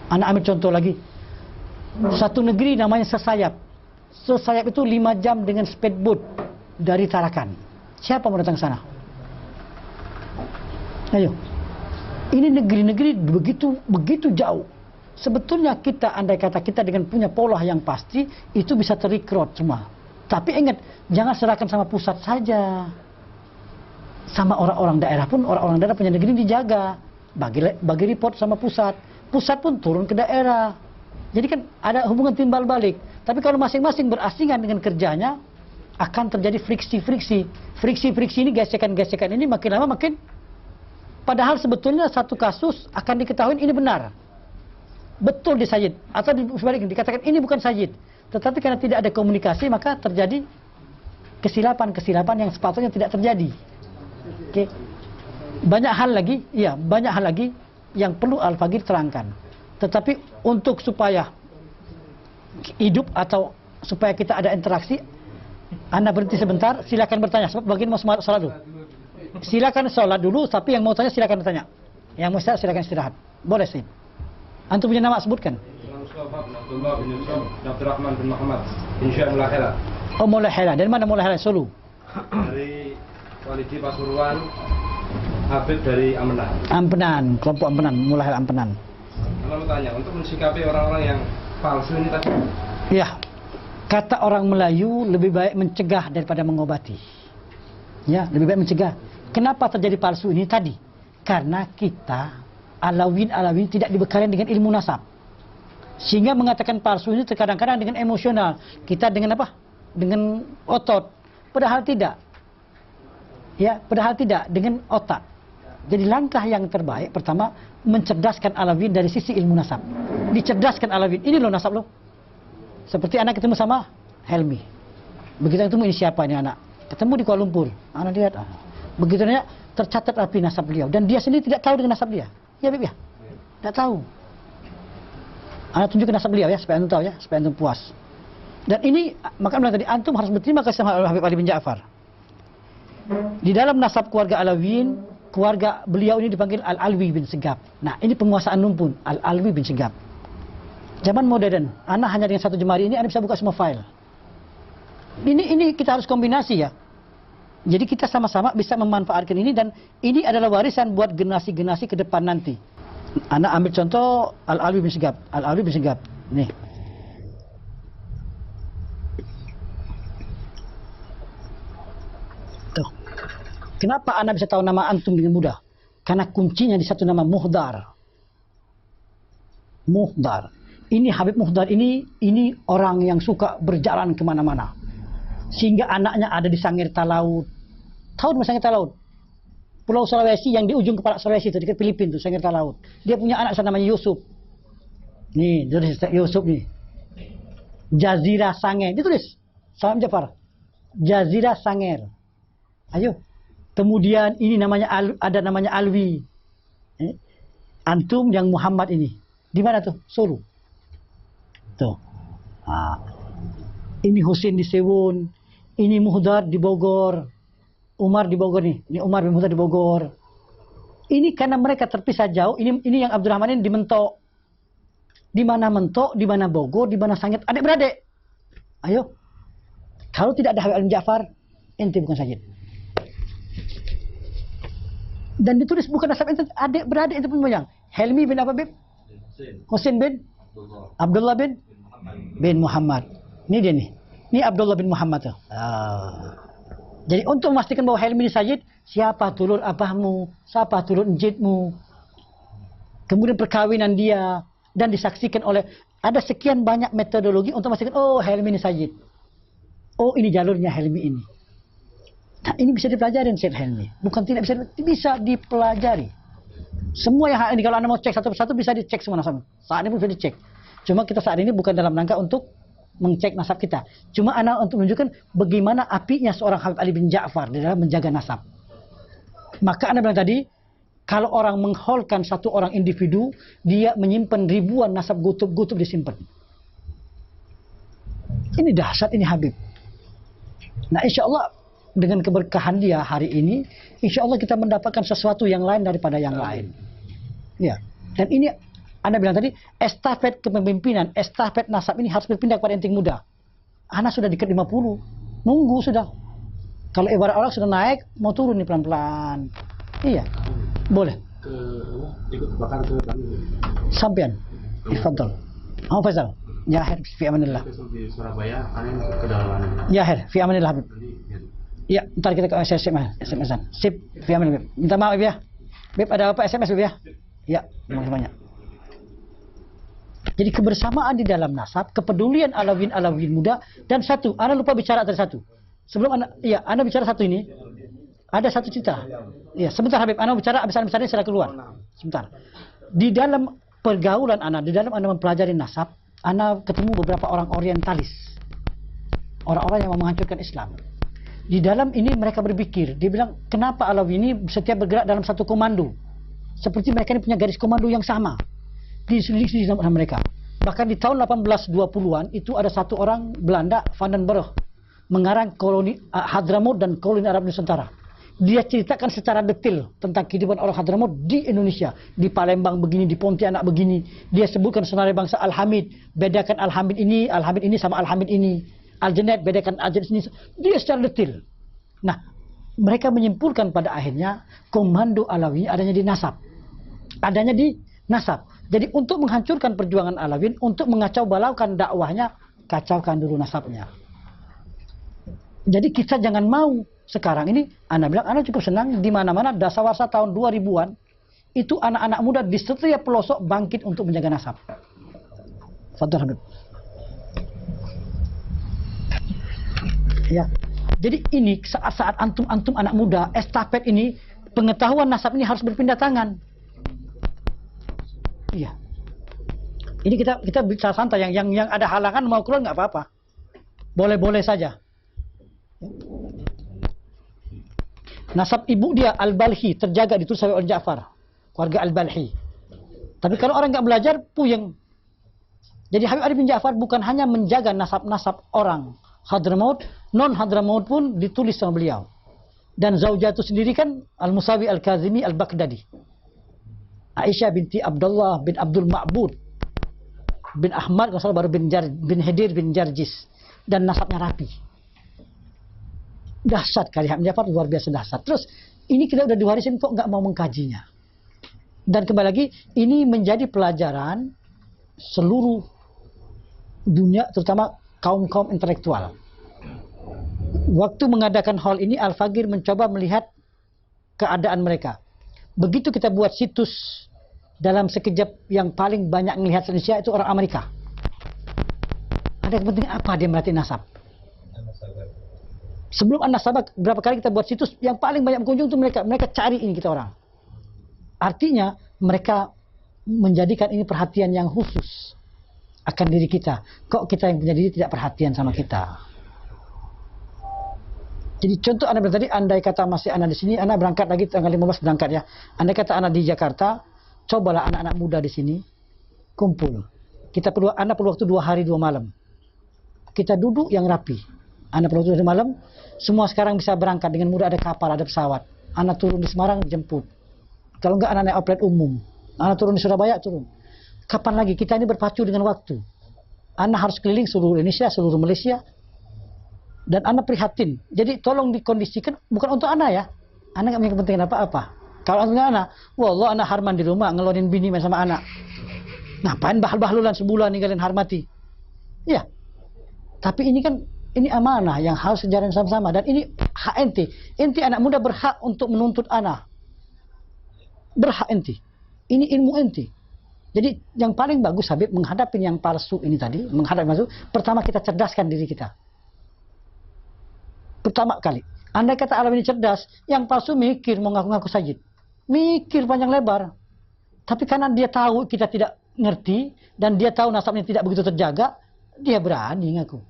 [SPEAKER 1] Anak ambil contoh lagi. Satu negeri namanya Sesayap. Sesayap itu 5 jam dengan speedboat dari Tarakan. Siapa mau datang ke sana? Ayo. Ini negeri-negeri begitu jauh. Sebetulnya kita, andai kata kita dengan punya pola yang pasti, itu bisa terrekrut semua. Tapi ingat, jangan serahkan sama pusat saja. Sama orang-orang daerah pun, orang-orang daerah punya negeri dijaga. Bagi report sama pusat. Pusat pun turun ke daerah. Jadi kan ada hubungan timbal balik. Tapi kalau masing-masing berasingan dengan kerjanya, akan terjadi friksi-friksi. Friksi-friksi ini, gesekan-gesekan ini makin lama makin. Padahal sebetulnya satu kasus akan diketahui ini benar. Betul di Sayyid. Atau sebaliknya dikatakan ini bukan Sayyid. Tetapi karena tidak ada komunikasi, maka terjadi kesilapan-kesilapan yang sepatutnya tidak terjadi. Oke. Banyak hal lagi yang perlu Al-Faqir terangkan. Tetapi untuk supaya hidup atau supaya kita ada interaksi, Anda berhenti sebentar, silakan bertanya. Sebab bagian mau sholat dulu. Silakan sholat dulu, tapi yang mau tanya silakan bertanya. Yang mau istirahat silakan istirahat. Boleh sih. Antum punya nama sebutkan.
[SPEAKER 4] Abdullah bin Yusuf, Abdurrahman bin Muhammad, Insya Mulahela.
[SPEAKER 1] Oh, Mulahela. Dari mana Mulahela? Solo.
[SPEAKER 4] Dari Walidi Pasuruan, Habib dari Ampenan.
[SPEAKER 1] Ampenan, kelompok Ampenan, Mulahela Ampenan.
[SPEAKER 4] Kalau mau tanya, untuk mensikapi orang-orang yang palsu ini tadi?
[SPEAKER 1] Ya, kata orang Melayu lebih baik mencegah daripada mengobati. Ya, lebih baik mencegah. Kenapa terjadi palsu ini tadi? Karena kita Alawin tidak dibekali dengan ilmu nasab. Sehingga mengatakan palsu ini terkadang-kadang dengan emosional. Kita dengan apa? Dengan otot. Padahal tidak. Ya, padahal tidak. Dengan otak. Jadi langkah yang terbaik pertama mencerdaskan Alawin dari sisi ilmu nasab. Dicerdaskan Alawin. Ini loh nasab lo. Seperti anak ketemu sama Helmi. Begitu ketemu ini siapa ini anak? Ketemu di Kuala Lumpur. Anak lihat. Begitu nanya tercatat rapi nasab beliau dan dia sendiri tidak tahu dengan nasab dia. Ya, Bib ya. Tidak tahu. Anak tunjukkan nasab beliau ya supaya antum tahu ya, supaya antum puas. Dan ini maka bilang tadi antum harus berterima kasih sama Habib Ali bin Ja'far. Di dalam nasab keluarga Alawin, keluarga beliau ini dipanggil Al-Alwi bin Segap. Nah, ini penguasaan Numpun, Al-Alwi bin Segap. Zaman modern, anak hanya dengan satu jemari ini anda bisa buka semua file. Ini kita harus kombinasi ya. Jadi kita sama-sama bisa memanfaatkan ini dan ini adalah warisan buat generasi-generasi ke depan nanti. Anak ambil contoh Al-Alwi bin Segap. Al-Alwi bin Segap. Nih. Tuh. Kenapa anak bisa tahu nama antum dengan mudah? Karena kuncinya di satu nama Muhdar. Muhdar. Ini Habib Muhdar ini orang yang suka berjalan kemana-mana. Sehingga anaknya ada di Sangir Talaut. Tahu di Sangir Talaut? Pulau Sulawesi yang di ujung kepala Sulawesi itu dekat Filipina tuh Sangir Talaut. Dia punya anak namanya Yusuf. Nih, tulis Yusuf nih. Jazirah Sanger. Ditulis. Salam Jafar. Jazirah Sanger. Ayo. Kemudian ini namanya ada namanya Alwi. Antum yang Muhammad ini. Di mana tuh? Solo. Tuh. Nah. Ini Husin di Sewun. Ini Muhdar di Bogor. Umar di Bogor nih. Ini Umar bin Muhdar di Bogor. Ini karena mereka terpisah jauh. Ini yang Abdurrahman ini di Mentok. Di mana Mentok, di mana Bogor, di mana Sangit. Adik-beradik. Ayo. Kalau tidak ada Habib Ali bin Ja'far, ente bukan Sayyid. Dan ditulis bukan nasab ente, adik-beradik itu pun moyang. Helmi bin apa, Bib? Husin bin Abdullah bin Muhammad. Ini dia nih. Ini Abdullah bin Muhammad tuh. Jadi untuk memastikan bahwa Helmi ini Sayyid, siapa dulur abahmu, siapa dulur njitmu. Kemudian perkawinan dia dan disaksikan oleh ada sekian banyak metodologi untuk memastikan oh Helmi ini Sayyid. Oh ini jalurnya Helmi ini. Nah, ini bisa dipelajari Syed Helmi. Bukan tidak bisa dipelajari. Semua yang ini kalau Anda mau cek satu persatu bisa dicek semua nasab. Saat ini pun bisa dicek. Cuma kita saat ini bukan dalam rangka untuk mengcek nasab kita. Cuma Anda untuk menunjukkan bagaimana apinya seorang Habib Ali bin Ja'far di dalam menjaga nasab. Maka Anda bilang tadi, kalau orang mengholkan satu orang individu, dia menyimpan ribuan nasab gutub disimpan. Ini dahsyat, ini Habib. Nah, insya Allah dengan keberkahan dia hari ini, insya Allah kita mendapatkan sesuatu yang lain daripada yang lain. Ya. Dan ini Anda bilang tadi, estafet kepemimpinan, estafet nasab ini harus berpindah kepada entieng muda. Anak sudah dekat 50, nunggu sudah. Kalau ibarat orang sudah naik, mau turun nih pelan-pelan. Iya, boleh.
[SPEAKER 6] Ikut bakar ke
[SPEAKER 1] Sampian, ifadol. Faisal. Ya, fi amanillah.
[SPEAKER 6] Di Surabaya, aneh ke dalam.
[SPEAKER 1] Ya, fi amanillah Habib. Ya, ntar kita ke SMS-an. Sip, fi amanillah. Minta maaf ya. Beb, ada apa SMS Beb ya? Ya, terima kasih banyak. Jadi kebersamaan di dalam nasab, kepedulian alawin muda, dan satu, Anda lupa bicara tadi satu. Sebelum Anda bicara satu ini, ada satu cerita. Ya, sebentar Habib, Anda bicara, abis Anda bicara secara keluar. Sebentar. Di dalam pergaulan Anda, di dalam Anda mempelajari nasab, Anda ketemu beberapa orang orientalis. Orang-orang yang mau menghancurkan Islam. Di dalam ini mereka berpikir, dia bilang, kenapa Alawi ini setiap bergerak dalam satu komando? Seperti mereka ini punya garis komando yang sama. Diselidiki sama mereka. Bahkan di tahun 1820-an itu ada satu orang Belanda, Van den Burg, mengarang koloni Hadramaut dan koloni Arab Nusantara. Dia ceritakan secara detail tentang kehidupan orang Hadramaut di Indonesia. Di Palembang begini, di Pontianak begini. Dia sebutkan sebenarnya bangsa Al-Hamid. Bedakan Al-Hamid ini sama Al-Hamid ini. Al-Janet, bedakan Al-Janet ini. Dia secara detail. Nah, mereka menyimpulkan pada akhirnya komando Alawi adanya di nasab. Adanya di nasab. Jadi untuk menghancurkan perjuangan Alawin, untuk mengacau balaukan dakwahnya, kacaukan dulu nasabnya. Jadi kita jangan mau sekarang ini, Anda bilang, Anda cukup senang di mana-mana dasawarsa tahun 2000-an, itu anak-anak muda di setiap pelosok bangkit untuk menjaga nasab. Fadhil Habib. Ya. Jadi ini saat-saat antum anak muda, estafet ini, pengetahuan nasab ini harus berpindah tangan. Iya. Ini kita bicara santai, yang ada halangan mau keluar nggak apa-apa. Boleh-boleh saja. Nasab ibu dia Al-Balhi terjaga ditulis oleh Ja'far, keluarga Al-Balhi. Tapi kalau orang nggak belajar, puyeng. Jadi Habib Ali bin Ja'far bukan hanya menjaga nasab-nasab orang Hadramaut, non Hadramaut pun ditulis sama beliau. Dan Zaujah itu sendiri kan Al-Musawi Al-Kazimi Al-Baghdadi. Aisyah binti Abdullah bin Abdul Ma'bud bin Ahmad, kalau salah baru bin Hidir bin Jarjis, dan nasabnya rapi. Dahsyat kali Habib Ja'far, luar biasa dahsyat. Terus ini kita udah diwarisin kok nggak mau mengkajinya. Dan kembali lagi, ini menjadi pelajaran seluruh dunia, terutama kaum-kaum intelektual. Waktu mengadakan hall ini, Al-Fagir mencoba melihat keadaan mereka. Begitu kita buat situs dalam sekejap yang paling banyak melihat Indonesia itu orang Amerika. Ada kepentingan apa dia melatih nasab? Sebelum An-Nasabah, berapa kali kita buat situs yang paling banyak pengunjung itu mereka cari ini kita orang. Artinya mereka menjadikan ini perhatian yang khusus akan diri kita. Kok kita yang punya diri tidak perhatian sama kita? Jadi contoh Anda tadi, andai kata masih Anda di sini, Anda berangkat lagi tanggal 15 berangkat ya. Andai kata Anda di Jakarta, cobalah anak-anak muda di sini kumpul. Anda perlu waktu 2 hari 2 malam. Kita duduk yang rapi. Anda perlu waktu 2 malam. Semua sekarang bisa berangkat dengan mudah, ada kapal, ada pesawat. Anda turun di Semarang, jemput. Kalau enggak, Anda naik oplet umum. Anda turun di Surabaya, turun. Kapan lagi? Kita ini berpacu dengan waktu. Anda harus keliling seluruh Indonesia, seluruh Malaysia. Dan Anda prihatin. Jadi tolong dikondisikan, bukan untuk Anda ya. Anda nggak punya kepentingan apa-apa. Kalau untuk Anda, wallah Anda harman di rumah, ngelonin bini main sama anak. Ngapain bahal-bahlulan sebulan ninggalin harmati? Ya. Tapi ini kan, ini amanah yang harus dijalani sama-sama. Dan ini hak ente. Ente anak muda berhak untuk menuntut Anda. Berhak ente. Ini ilmu ente. Jadi yang paling bagus Habib menghadapi yang palsu ini tadi, menghadapi palsu, pertama kita cerdaskan diri kita. Pertama kali, Andai kata alam ini cerdas, yang palsu mikir mau ngaku-ngaku Sayyid. Mikir panjang lebar. Tapi karena dia tahu kita tidak ngerti, dan dia tahu nasabnya tidak begitu terjaga, dia berani ngaku.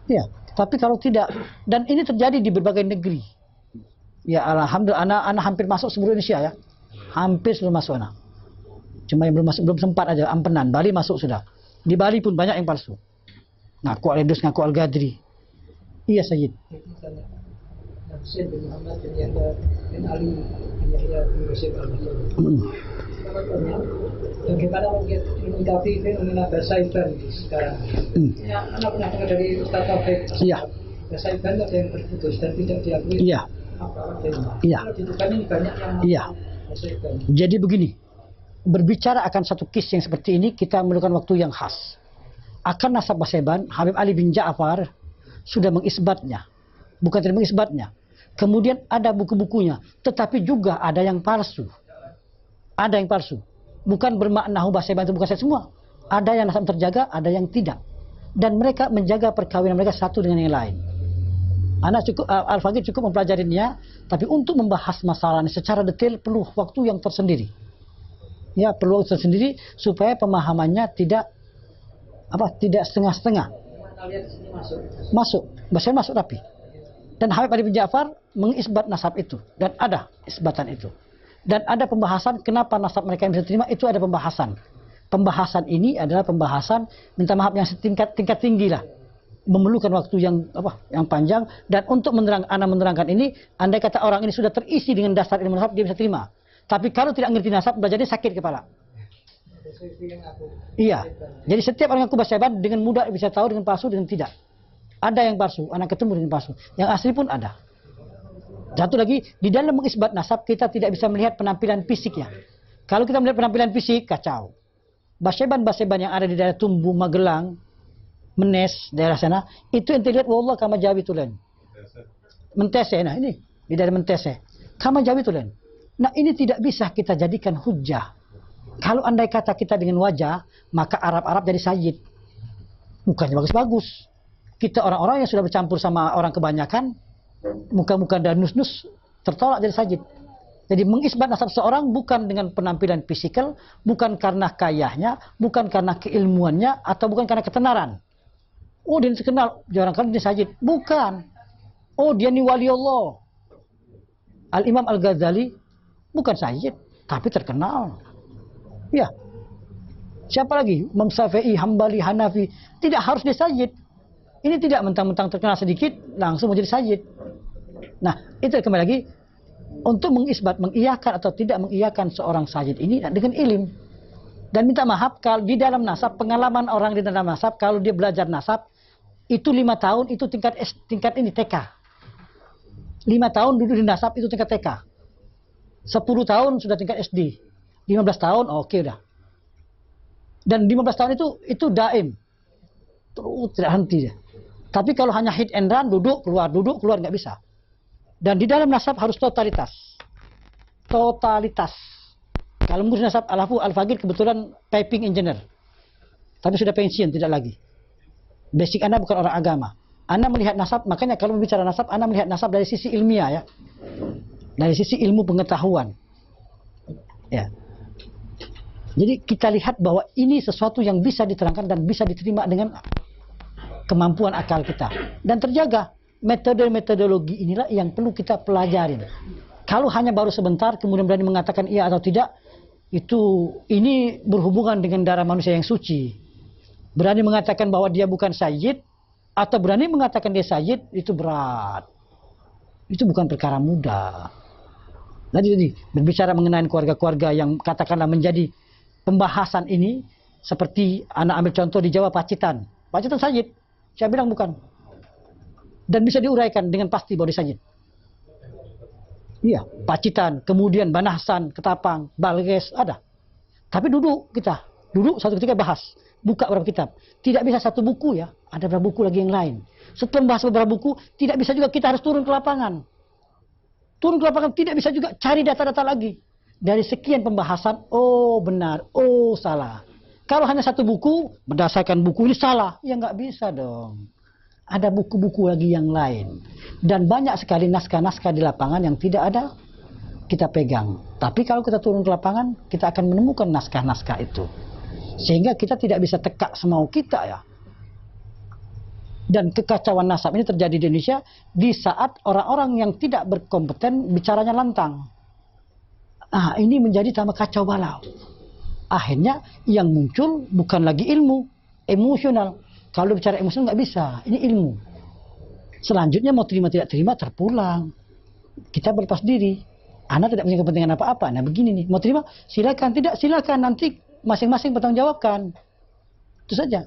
[SPEAKER 1] Ya, tapi kalau tidak, dan ini terjadi di berbagai negeri. Ya alhamdulillah, anak hampir masuk seluruh Indonesia ya. Hampir seluruh masuk anak. Cuma yang belum masuk, belum sempat aja, Ampenan. Bali masuk sudah. Di Bali pun banyak yang palsu. Ngaku Al-Idrus, ngaku Al-Ghadri. Iya Sayyid.
[SPEAKER 7] Hussein bin Muhammad bin Yahya bin Ali bin Yahya bin Yusuf al-Mahdi. Bagaimana menyikapi fenomena cyber sekarang? Ya, anak pernah dengar dari Ustaz Taufik.
[SPEAKER 1] Iya.
[SPEAKER 7] Cyber ada yang terputus dan tidak diakui.
[SPEAKER 1] Iya. Iya.
[SPEAKER 7] Ini banyak yang.
[SPEAKER 1] Iya. Jadi begini, berbicara akan satu kisah yang seperti ini kita memerlukan waktu yang khas. Akan nasab Basaiban, Habib Ali bin Ja'far sudah mengisbatnya, bukan tidak mengisbatnya. Kemudian ada buku-bukunya, tetapi juga ada yang palsu. Ada yang palsu. Bukan bermakna Basaiban itu bukan saya semua. Ada yang nasab terjaga, ada yang tidak. Dan mereka menjaga perkawinan mereka satu dengan yang lain. Anak cukup Al-Faqih cukup mempelajarinya, tapi untuk membahas masalah ini secara detail perlu waktu yang tersendiri. Ya, perlu waktu tersendiri supaya pemahamannya tidak setengah-setengah. Masuk, bahasa masuk rapi. Dan Habib Ali bin Ja'far mengisbat nasab itu, dan ada isbatan itu. Dan ada pembahasan kenapa nasab mereka yang bisa terima, itu ada pembahasan. Pembahasan ini adalah pembahasan minta maaf yang tingkat tinggi lah. Memerlukan waktu yang panjang, dan untuk menerangkan ini, andai kata orang ini sudah terisi dengan dasar ilmu nasab, dia bisa terima. Tapi kalau tidak ngerti nasab, belajarnya sakit kepala. Iya. Jadi setiap orang yang Basaiban dengan mudah bisa tahu dengan palsu dengan tidak. Ada yang palsu, anak ketemu dengan palsu. Yang asli pun ada. Satu lagi, di dalam mengisbat nasab kita tidak bisa melihat penampilan fisiknya. Kalau kita melihat penampilan fisik, kacau. Basaiban yang ada di daerah Tumbu, Magelang, Menes, daerah sana, itu yang terlihat wallah kama Jawi tulen. Mentese, nah ini di daerah Mentese. Kama Jawi tulen. Nah ini tidak bisa kita jadikan hujah. Kalau andai kata kita dengan wajah, maka Arab-Arab jadi Sayyid. Bukannya bagus-bagus. Kita orang-orang yang sudah bercampur sama orang kebanyakan, muka-muka dan nus-nus, tertolak jadi Sayyid. Jadi mengisbat nasab seorang bukan dengan penampilan fisikal, bukan karena kayahnya, bukan karena keilmuannya, atau bukan karena ketenaran. Oh dia terkenal, jarang kali dia Sayyid. Bukan. Oh dia ni wali Allah. Al-Imam Al-Ghazali bukan Sayyid, tapi terkenal. Ya. Siapa lagi? Imam Syafi'i, Hambali, Hanafi. Tidak harus dia Sayyid. Ini tidak mentang-mentang terkenal sedikit, langsung menjadi Sayyid. Nah, itu kembali lagi. Untuk mengisbat, mengiyakan atau tidak mengiyakan seorang Sayyid ini dengan ilim. Dan minta maaf, kalau di dalam nasab, pengalaman orang di dalam nasab, kalau dia belajar nasab, itu 5 tahun, itu tingkat ini TK. 5 tahun duduk di nasab, itu tingkat TK. 10 tahun sudah tingkat SD. 15 tahun, oke udah. Dan 15 tahun itu daim. Terus tidak henti dia. Tapi kalau hanya hit and run, duduk, keluar, nggak bisa. Dan di dalam nasab harus totalitas. Totalitas. Kalau ngurus nasab Al-Faqih kebetulan piping engineer. Tapi sudah pensiun, tidak lagi. Basic Anda bukan orang agama. Anda melihat nasab, makanya kalau bicara nasab, Anda melihat nasab dari sisi ilmiah ya. Dari sisi ilmu pengetahuan. Ya. Jadi kita lihat bahwa ini sesuatu yang bisa diterangkan dan bisa diterima dengan kemampuan akal kita. Dan terjaga. Metodologi inilah yang perlu kita pelajarin. Kalau hanya baru sebentar kemudian berani mengatakan iya atau tidak, ini berhubungan dengan darah manusia yang suci. Berani mengatakan bahwa dia bukan Sayyid atau berani mengatakan dia Sayyid, itu berat. Itu bukan perkara mudah. Jadi berbicara mengenai keluarga-keluarga yang katakanlah menjadi pembahasan ini, seperti anak ambil contoh di Jawa Pacitan Sayyid, saya bilang bukan. Dan bisa diuraikan dengan pasti bahwa dia Sayyid. Iya, Pacitan, kemudian Banahasan, Ketapang, Balges, ada. Tapi duduk satu ketika bahas, buka beberapa kitab. Tidak bisa satu buku ya, ada beberapa buku lagi yang lain. Setelah membahas beberapa buku, tidak bisa juga kita harus turun ke lapangan. Turun ke lapangan tidak bisa juga cari data-data lagi. Dari sekian pembahasan, oh benar, oh salah. Kalau hanya satu buku, berdasarkan buku ini salah, ya nggak bisa dong. ada buku-buku lagi yang lain. Dan banyak sekali naskah-naskah di lapangan yang tidak ada kita pegang. Tapi kalau kita turun ke lapangan, kita akan menemukan naskah-naskah itu. Sehingga kita tidak bisa tekak semau kita ya. Dan kekacauan nasab ini terjadi di Indonesia di saat orang-orang yang tidak berkompeten bicaranya lantang. Nah, ini menjadi tambah kacau balau. Akhirnya yang muncul bukan lagi ilmu, emosional. Kalau bicara emosional nggak bisa, ini ilmu. Selanjutnya mau terima tidak terima terpulang. Kita berlepas diri. Anda tidak punya kepentingan apa-apa. Nah begini nih, mau terima silakan, tidak silakan, nanti masing-masing bertanggung jawabkan. Itu saja.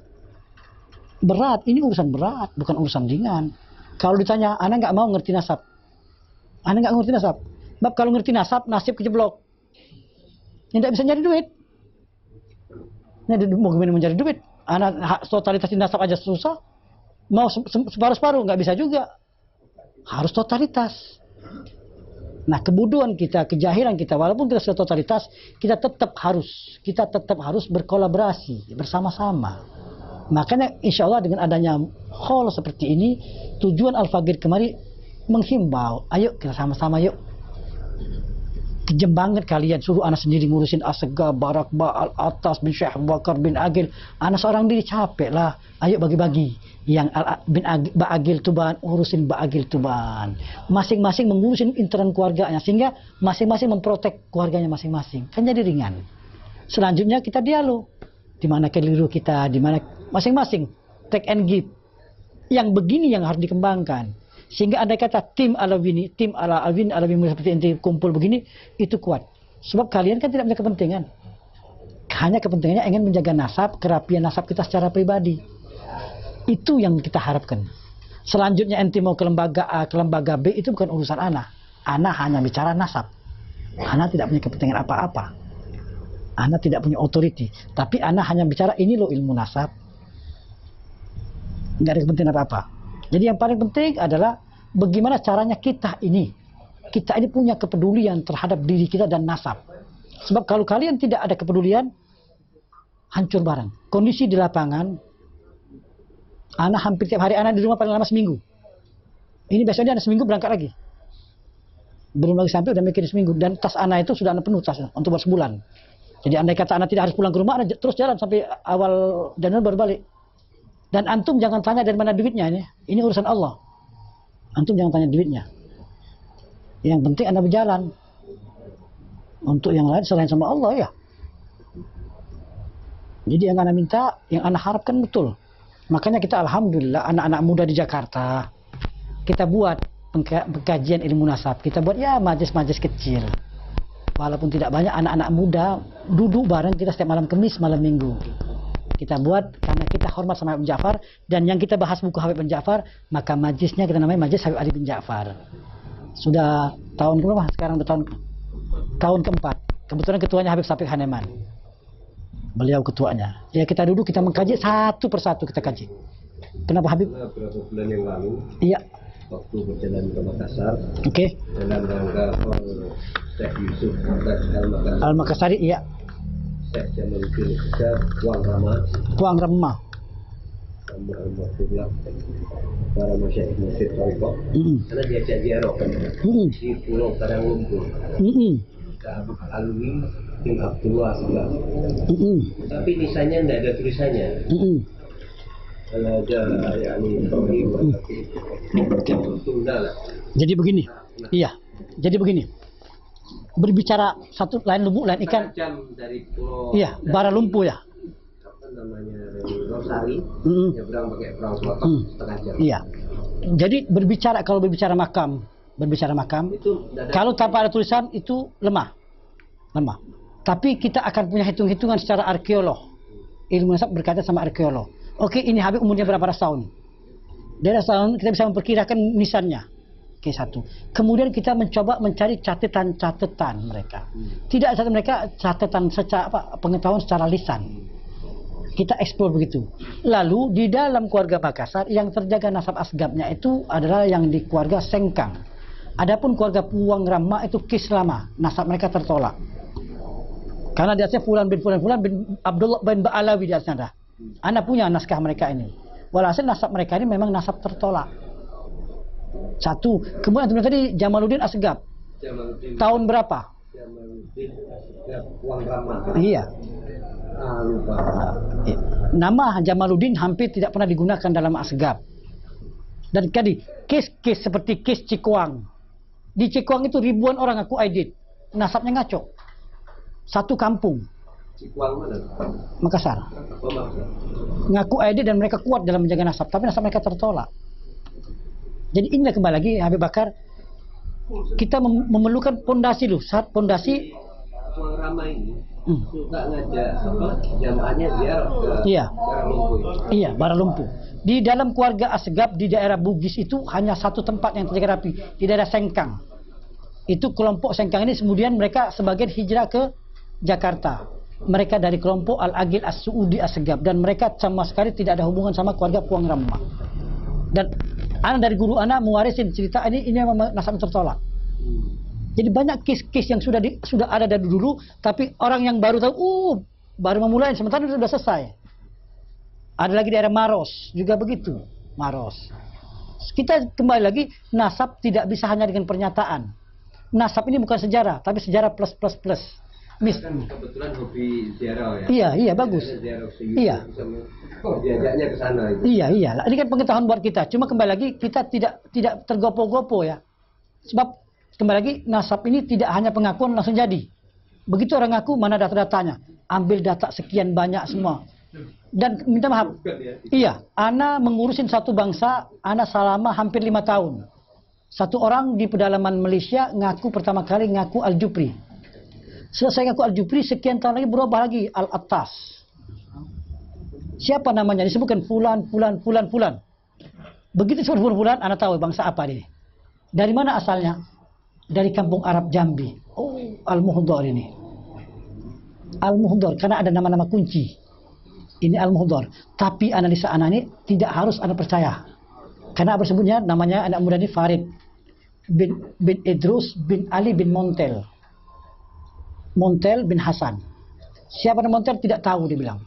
[SPEAKER 1] Berat, ini urusan berat, bukan urusan ringan. Kalau ditanya, Anda nggak mau ngerti nasab. Anda nggak ngerti nasab. Sebab kalau ngerti nasab, nasib kejeblok. Tidak bisa nyari duit. Mau gimana mencari duit? Anak totalitas di nasab aja susah. Mau separuh-separuh nggak bisa juga. Harus totalitas. Nah, kebodohan kita, kejahilan kita, walaupun kita sudah totalitas, kita tetap harus berkolaborasi bersama-sama. Makanya insya Allah dengan adanya hall seperti ini, tujuan Al-Faqir kemari menghimbau, ayo kita sama-sama yuk. Kejam banget kalian suruh anak sendiri ngurusin Asega, Barak, Al-Atas bin Syekh Bakar bin Agil. Anak seorang diri capek lah. Ayo bagi-bagi. Yang Agil Tuban urusin Agil Tuban. Masing-masing mengurusin internal keluarganya sehingga masing-masing memprotek keluarganya masing-masing. Kan jadi ringan. Selanjutnya kita dialog. Di mana keliru kita, di mana masing-masing take and give. Yang begini yang harus dikembangkan. Sehingga andai kata tim Alawini, tim ala Alwin, Alawin seperti ini kumpul begini, itu kuat. Sebab kalian kan tidak punya kepentingan. Hanya kepentingannya ingin menjaga nasab, kerapian nasab kita secara pribadi. Itu yang kita harapkan. Selanjutnya ente mau ke lembaga A, ke lembaga B, itu bukan urusan ana. Ana hanya bicara nasab. Ana tidak punya kepentingan apa-apa. Ana tidak punya otoriti. Tapi ana hanya bicara ini loh ilmu nasab. Nggak ada kepentingan apa-apa. Jadi yang paling penting adalah bagaimana caranya kita ini punya kepedulian terhadap diri kita dan nasab. Sebab kalau kalian tidak ada kepedulian, hancur barang. Kondisi di lapangan, anak hampir tiap hari anak di rumah paling lama seminggu. Ini besoknya anak seminggu berangkat lagi. Belum lagi sampai udah mikirin seminggu. Dan tas anak itu sudah anak penuh tas untuk sebulan. Jadi andai kata anak tidak harus pulang ke rumah, anak terus jalan sampai awal Januari baru balik. Dan antum jangan tanya dari mana duitnya ini. Ini urusan Allah. Antum jangan tanya duitnya. Yang penting Anda berjalan. Untuk yang lain selain sama Allah ya. Jadi yang Anda minta, yang Anda harapkan betul. Makanya kita alhamdulillah anak-anak muda di Jakarta, kita buat pengkajian ilmu nasab. Kita buat ya majelis-majelis kecil. Walaupun tidak banyak, anak-anak muda duduk bareng kita setiap malam Kamis, malam Minggu. Kita buat karena kita hormat sama Habib bin Ja'far, dan yang kita bahas buku Habib bin Ja'far, maka majlisnya kita namanya Majlis Habib Ali bin Ja'far. Sudah tahun berapa? Sekarang udah tahun keempat. Kebetulan ketuanya Habib Safiq Haneman. Beliau ketuanya. Ya kita duduk, kita mengkaji satu persatu kita kaji. Kenapa Habib?
[SPEAKER 8] Beberapa bulan yang lalu,
[SPEAKER 1] iya,
[SPEAKER 8] waktu berjalan ke Makassar,
[SPEAKER 1] oke,
[SPEAKER 8] dalam rangka Syekh Yusuf
[SPEAKER 1] Al-Makassari, iya,
[SPEAKER 8] Syekh Jamaluddin juga
[SPEAKER 1] Puang Ramah,
[SPEAKER 8] sama Al-Mahdullah, para masyarakat Masjid Toriko, karena diajak ziarah di Pulau Karanglumpur, ke Abu Alwi bin Abdullah sebelah. Tapi nisannya tidak ada tulisannya. Ada yakni tunda lah.
[SPEAKER 1] Jadi begini, iya, jadi begini. Berbicara satu lain lubuk, lain ikan.
[SPEAKER 8] Jam dari pulau.
[SPEAKER 1] Iya, bara lumpuh ya.
[SPEAKER 8] Apa namanya, dari Rosari, nyebrang pakai perahu klotok setengah jam.
[SPEAKER 1] Iya. Jadi kalau berbicara makam,
[SPEAKER 8] Itu
[SPEAKER 1] kalau tanpa ada tulisan itu lemah. Tapi kita akan punya hitung-hitungan secara arkeolog. Ilmu nasab berkaitan sama arkeolog. Oke, ini Habib umurnya berapa ratus tahun? Dari ratus tahun kita bisa memperkirakan nisannya. Oke, satu. Kemudian kita mencoba mencari catatan mereka. Tidak catatan mereka, catatan secara pengetahuan secara lisan. Kita eksplor begitu. Lalu di dalam keluarga Makassar yang terjaga nasab asgabnya itu adalah yang di keluarga Sengkang. Adapun keluarga Puang Ramah itu kislama, nasab mereka tertolak. Karena di atasnya Fulan bin Abdullah bin Ba'alawi di atasnya ada. Anda punya naskah mereka ini. Walhasil nasab mereka ini memang nasab tertolak. Satu. Kemudian tadi Jamaluddin Asgab.
[SPEAKER 8] Jamaluddin.
[SPEAKER 1] Tahun berapa?
[SPEAKER 8] Jamaluddin Asgab Uang Rama.
[SPEAKER 1] Iya.
[SPEAKER 8] Lupa.
[SPEAKER 1] Nama Jamaluddin hampir tidak pernah digunakan dalam Asgab. Dan tadi kes-kes seperti kes Cikuang. Di Cikuang itu ribuan orang ngaku Aidit. Nasabnya ngaco. Satu kampung.
[SPEAKER 8] Cikuang mana?
[SPEAKER 1] Makassar.
[SPEAKER 8] Apa maksud?
[SPEAKER 1] Ngaku Aidit dan mereka kuat dalam menjaga nasab, tapi nasab mereka tertolak. Jadi inilah kembali lagi Habib Bakar, kita memerlukan pondasi dulu. Saat pondasi
[SPEAKER 8] Uang Rama ini suka ngajak jamaahnya ziarah ke
[SPEAKER 1] iya.
[SPEAKER 8] Baralumpuh.
[SPEAKER 1] Iya, Baralumpuh. Di dalam keluarga Asgab di daerah Bugis itu hanya satu tempat yang terjaga rapi, di daerah Sengkang. Itu kelompok Sengkang ini kemudian mereka sebagian hijrah ke Jakarta. Mereka dari kelompok Al-Agil As-Suudi Asgab dan mereka sama sekali tidak ada hubungan sama keluarga Puang Rama. Dan anak dari guru anak mewarisin cerita ini memang nasab tertolak. Jadi banyak kes-kes yang sudah ada dari dulu, tapi orang yang baru tahu, baru memulai, sementara itu sudah selesai. Ada lagi daerah Maros, juga begitu. Maros. Kita kembali lagi, nasab tidak bisa hanya dengan pernyataan. Nasab ini bukan sejarah, tapi sejarah plus.
[SPEAKER 8] Kan kebetulan hobi ziarah ya.
[SPEAKER 1] Iya, bagus.
[SPEAKER 8] Ziarah
[SPEAKER 1] Iya.
[SPEAKER 8] Diajaknya ke sana itu.
[SPEAKER 1] Iya. Ini kan pengetahuan buat kita. Cuma kembali lagi kita tidak tergopo-gopo ya. Sebab kembali lagi nasab ini tidak hanya pengakuan langsung jadi. Begitu orang ngaku mana data-datanya, ambil data sekian banyak semua. Dan minta maaf. Iya, ana mengurusin satu bangsa, ana selama hampir 5 tahun. Satu orang di pedalaman Malaysia ngaku pertama kali ngaku Al-Jupri. Selesai ngaku Al-Jupri, sekian tahun lagi berubah lagi Al-Attas. Siapa namanya? Disebutkan fulan. Begitu disebut fulan, anda tahu bangsa apa ini. Dari mana asalnya? Dari kampung Arab Jambi. Oh, Al-Muhdar ini. Al-Muhdar, karena ada nama-nama kunci. Ini Al-Muhdar. Tapi analisa anak ini tidak harus anda percaya. Karena apa sebutnya? Namanya anak muda ini Farid bin Idrus bin Ali bin Montel bin Hasan. Siapa nama Montel tidak tahu dibilang.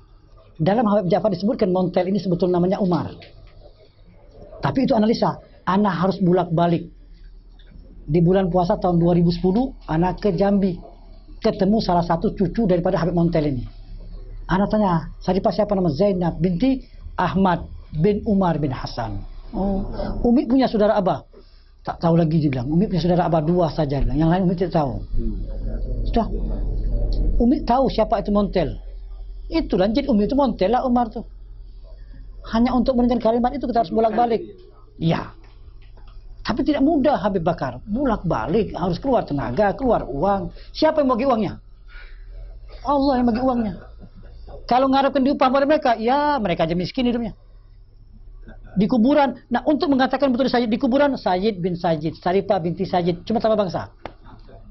[SPEAKER 1] Dalam Habib Ja'far disebutkan Montel ini sebetulnya namanya Umar. Tapi itu analisa. Ana harus bulak-balik. Di bulan puasa tahun 2010, ana ke Jambi. Ketemu salah satu cucu daripada Habib Montel ini. Ana tanya, Saripah siapa nama? Zainab binti Ahmad bin Umar bin Hasan. Oh, Umi punya saudara abah? Tak tahu lagi dibilang. Umi punya saudara abah 2 saja. Yang lain Umi tidak tahu. Sudah. Umi tahu siapa itu Montel. Itulah jadi Umi itu Montel lah Umar tuh. Hanya untuk mendengar kalimat itu kita harus bolak-balik. Iya. Tapi tidak mudah Habib Bakar. Bolak-balik harus keluar tenaga, keluar uang. Siapa yang bagi uangnya? Allah yang bagi uangnya. Kalau mengharapkan diupah pada mereka, ya mereka aja miskin hidupnya. Di kuburan, nah untuk mengatakan betul Sayyid di kuburan, Sayyid bin Sayyid, Saripah binti Sayyid, cuma tambah bangsa.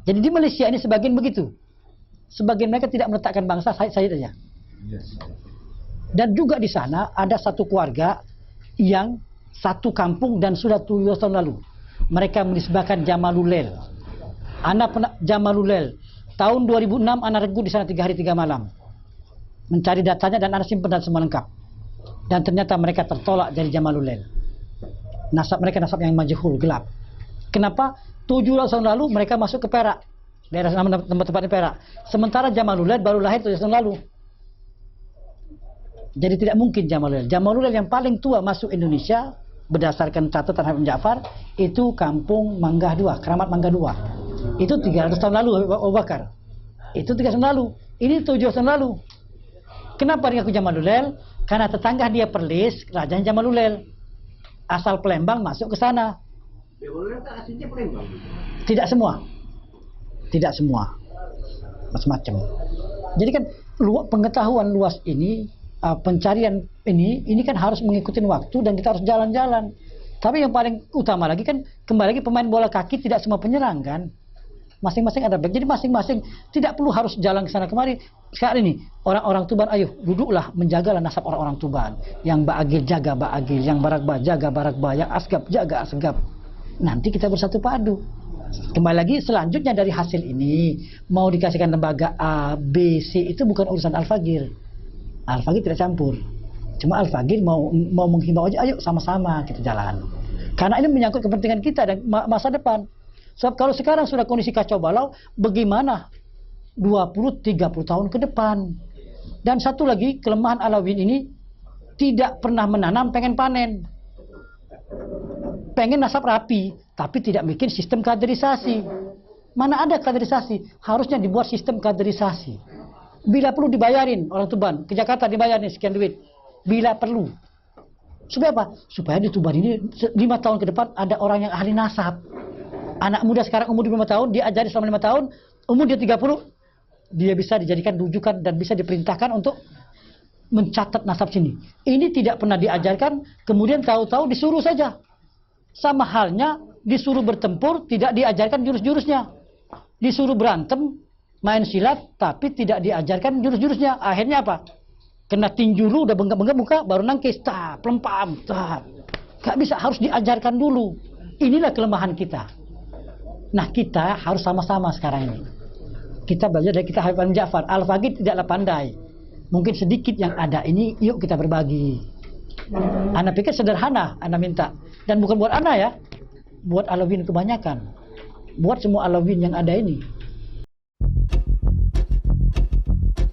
[SPEAKER 1] Jadi di Malaysia ini sebagian begitu. Sebagian mereka tidak meletakkan bangsa Sayyid aja. Dan juga di sana ada satu keluarga yang satu kampung dan sudah 7 tahun lalu. Mereka menisbahkan Jamalulel. Anak Jamalulel. Tahun 2006 anak regu di sana 3 hari 3 malam. Mencari datanya dan anak simpan dan semua lengkap. Dan ternyata mereka tertolak dari Jamalulel. Nasab mereka nasab yang majhul, gelap. Kenapa? 7 tahun lalu mereka masuk ke Perak. Daerah tempat di Perak. Sementara Jamalulel baru lahir 7 tahun lalu. Jadi tidak mungkin Jamalulel. Jamalulel yang paling tua masuk Indonesia berdasarkan catatan Habib Ja'far itu kampung Manggah 2, Keramat Manggah 2. Itu 300 tahun lalu Abu Bakar. Itu 3 tahun lalu. Ini 7 tahun lalu. Kenapa dia ngaku Jamalulel? Karena tetangga dia Perlis, Rajanya Jamalulel. Asal Palembang masuk ke sana.
[SPEAKER 8] Jamalulel kan aslinya Palembang.
[SPEAKER 1] Tidak semua. Tidak semua. Macam-macam. Jadi kan pengetahuan luas ini, pencarian ini kan harus mengikuti waktu dan kita harus jalan-jalan. Tapi yang paling utama lagi kan kembali lagi pemain bola kaki tidak semua penyerang kan. Masing-masing ada back. Jadi masing-masing tidak perlu harus jalan ke sana kemari. Sekarang ini orang-orang Tuban, ayo duduklah menjagalah nasab orang-orang Tuban. Yang Ba'agil jaga Ba'agil, yang Barakba jaga Barakba, yang Asgab jaga Asgab. Nanti kita bersatu padu. Kembali lagi selanjutnya dari hasil ini mau dikasihkan lembaga A, B, C itu bukan urusan Al-Fagir. Al-Fagir tidak campur. Cuma Al-Faqih mau menghimbau aja, ayo sama-sama kita jalan. Karena ini menyangkut kepentingan kita dan masa depan. Sebab kalau sekarang sudah kondisi kacau balau, bagaimana 20-30 tahun ke depan? Dan satu lagi, kelemahan Alawiyyin ini tidak pernah menanam, pengen panen. Pengen nasab rapi, tapi tidak bikin sistem kaderisasi. Mana ada kaderisasi? Harusnya dibuat sistem kaderisasi. Bila perlu dibayarin orang Tuban, ke Jakarta dibayarin sekian duit. Bila perlu. Supaya apa? Supaya di Tuban ini 5 tahun ke depan ada orang yang ahli nasab. Anak muda sekarang umur 25 tahun, dia ajari selama 5 tahun, umur dia 30, dia bisa dijadikan rujukan dan bisa diperintahkan untuk mencatat nasab sini. Ini tidak pernah diajarkan, kemudian tahu-tahu disuruh saja. Sama halnya disuruh bertempur, tidak diajarkan jurus-jurusnya. Disuruh berantem, main silat, tapi tidak diajarkan jurus-jurusnya. Akhirnya apa? Kena tinjuru, udah benggak-benggak muka, baru nangkis, tap, lempam, tap. Gak bisa, harus diajarkan dulu. Inilah kelemahan kita. Nah, kita harus sama-sama sekarang ini. Kita belajar dari kita Habib Ja'far. Al-Faqih tidaklah pandai. Mungkin sedikit yang ada ini, yuk kita berbagi. Ana pikir sederhana, Ana minta. Dan bukan buat Ana ya, buat Alawiyyin kebanyakan. Buat semua Alawiyyin yang ada ini.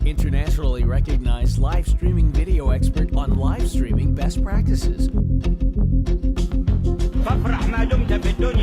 [SPEAKER 2] Internationally recognized live streaming video expert on live streaming best practices.
[SPEAKER 3] فافرح ما دمت في الدنيا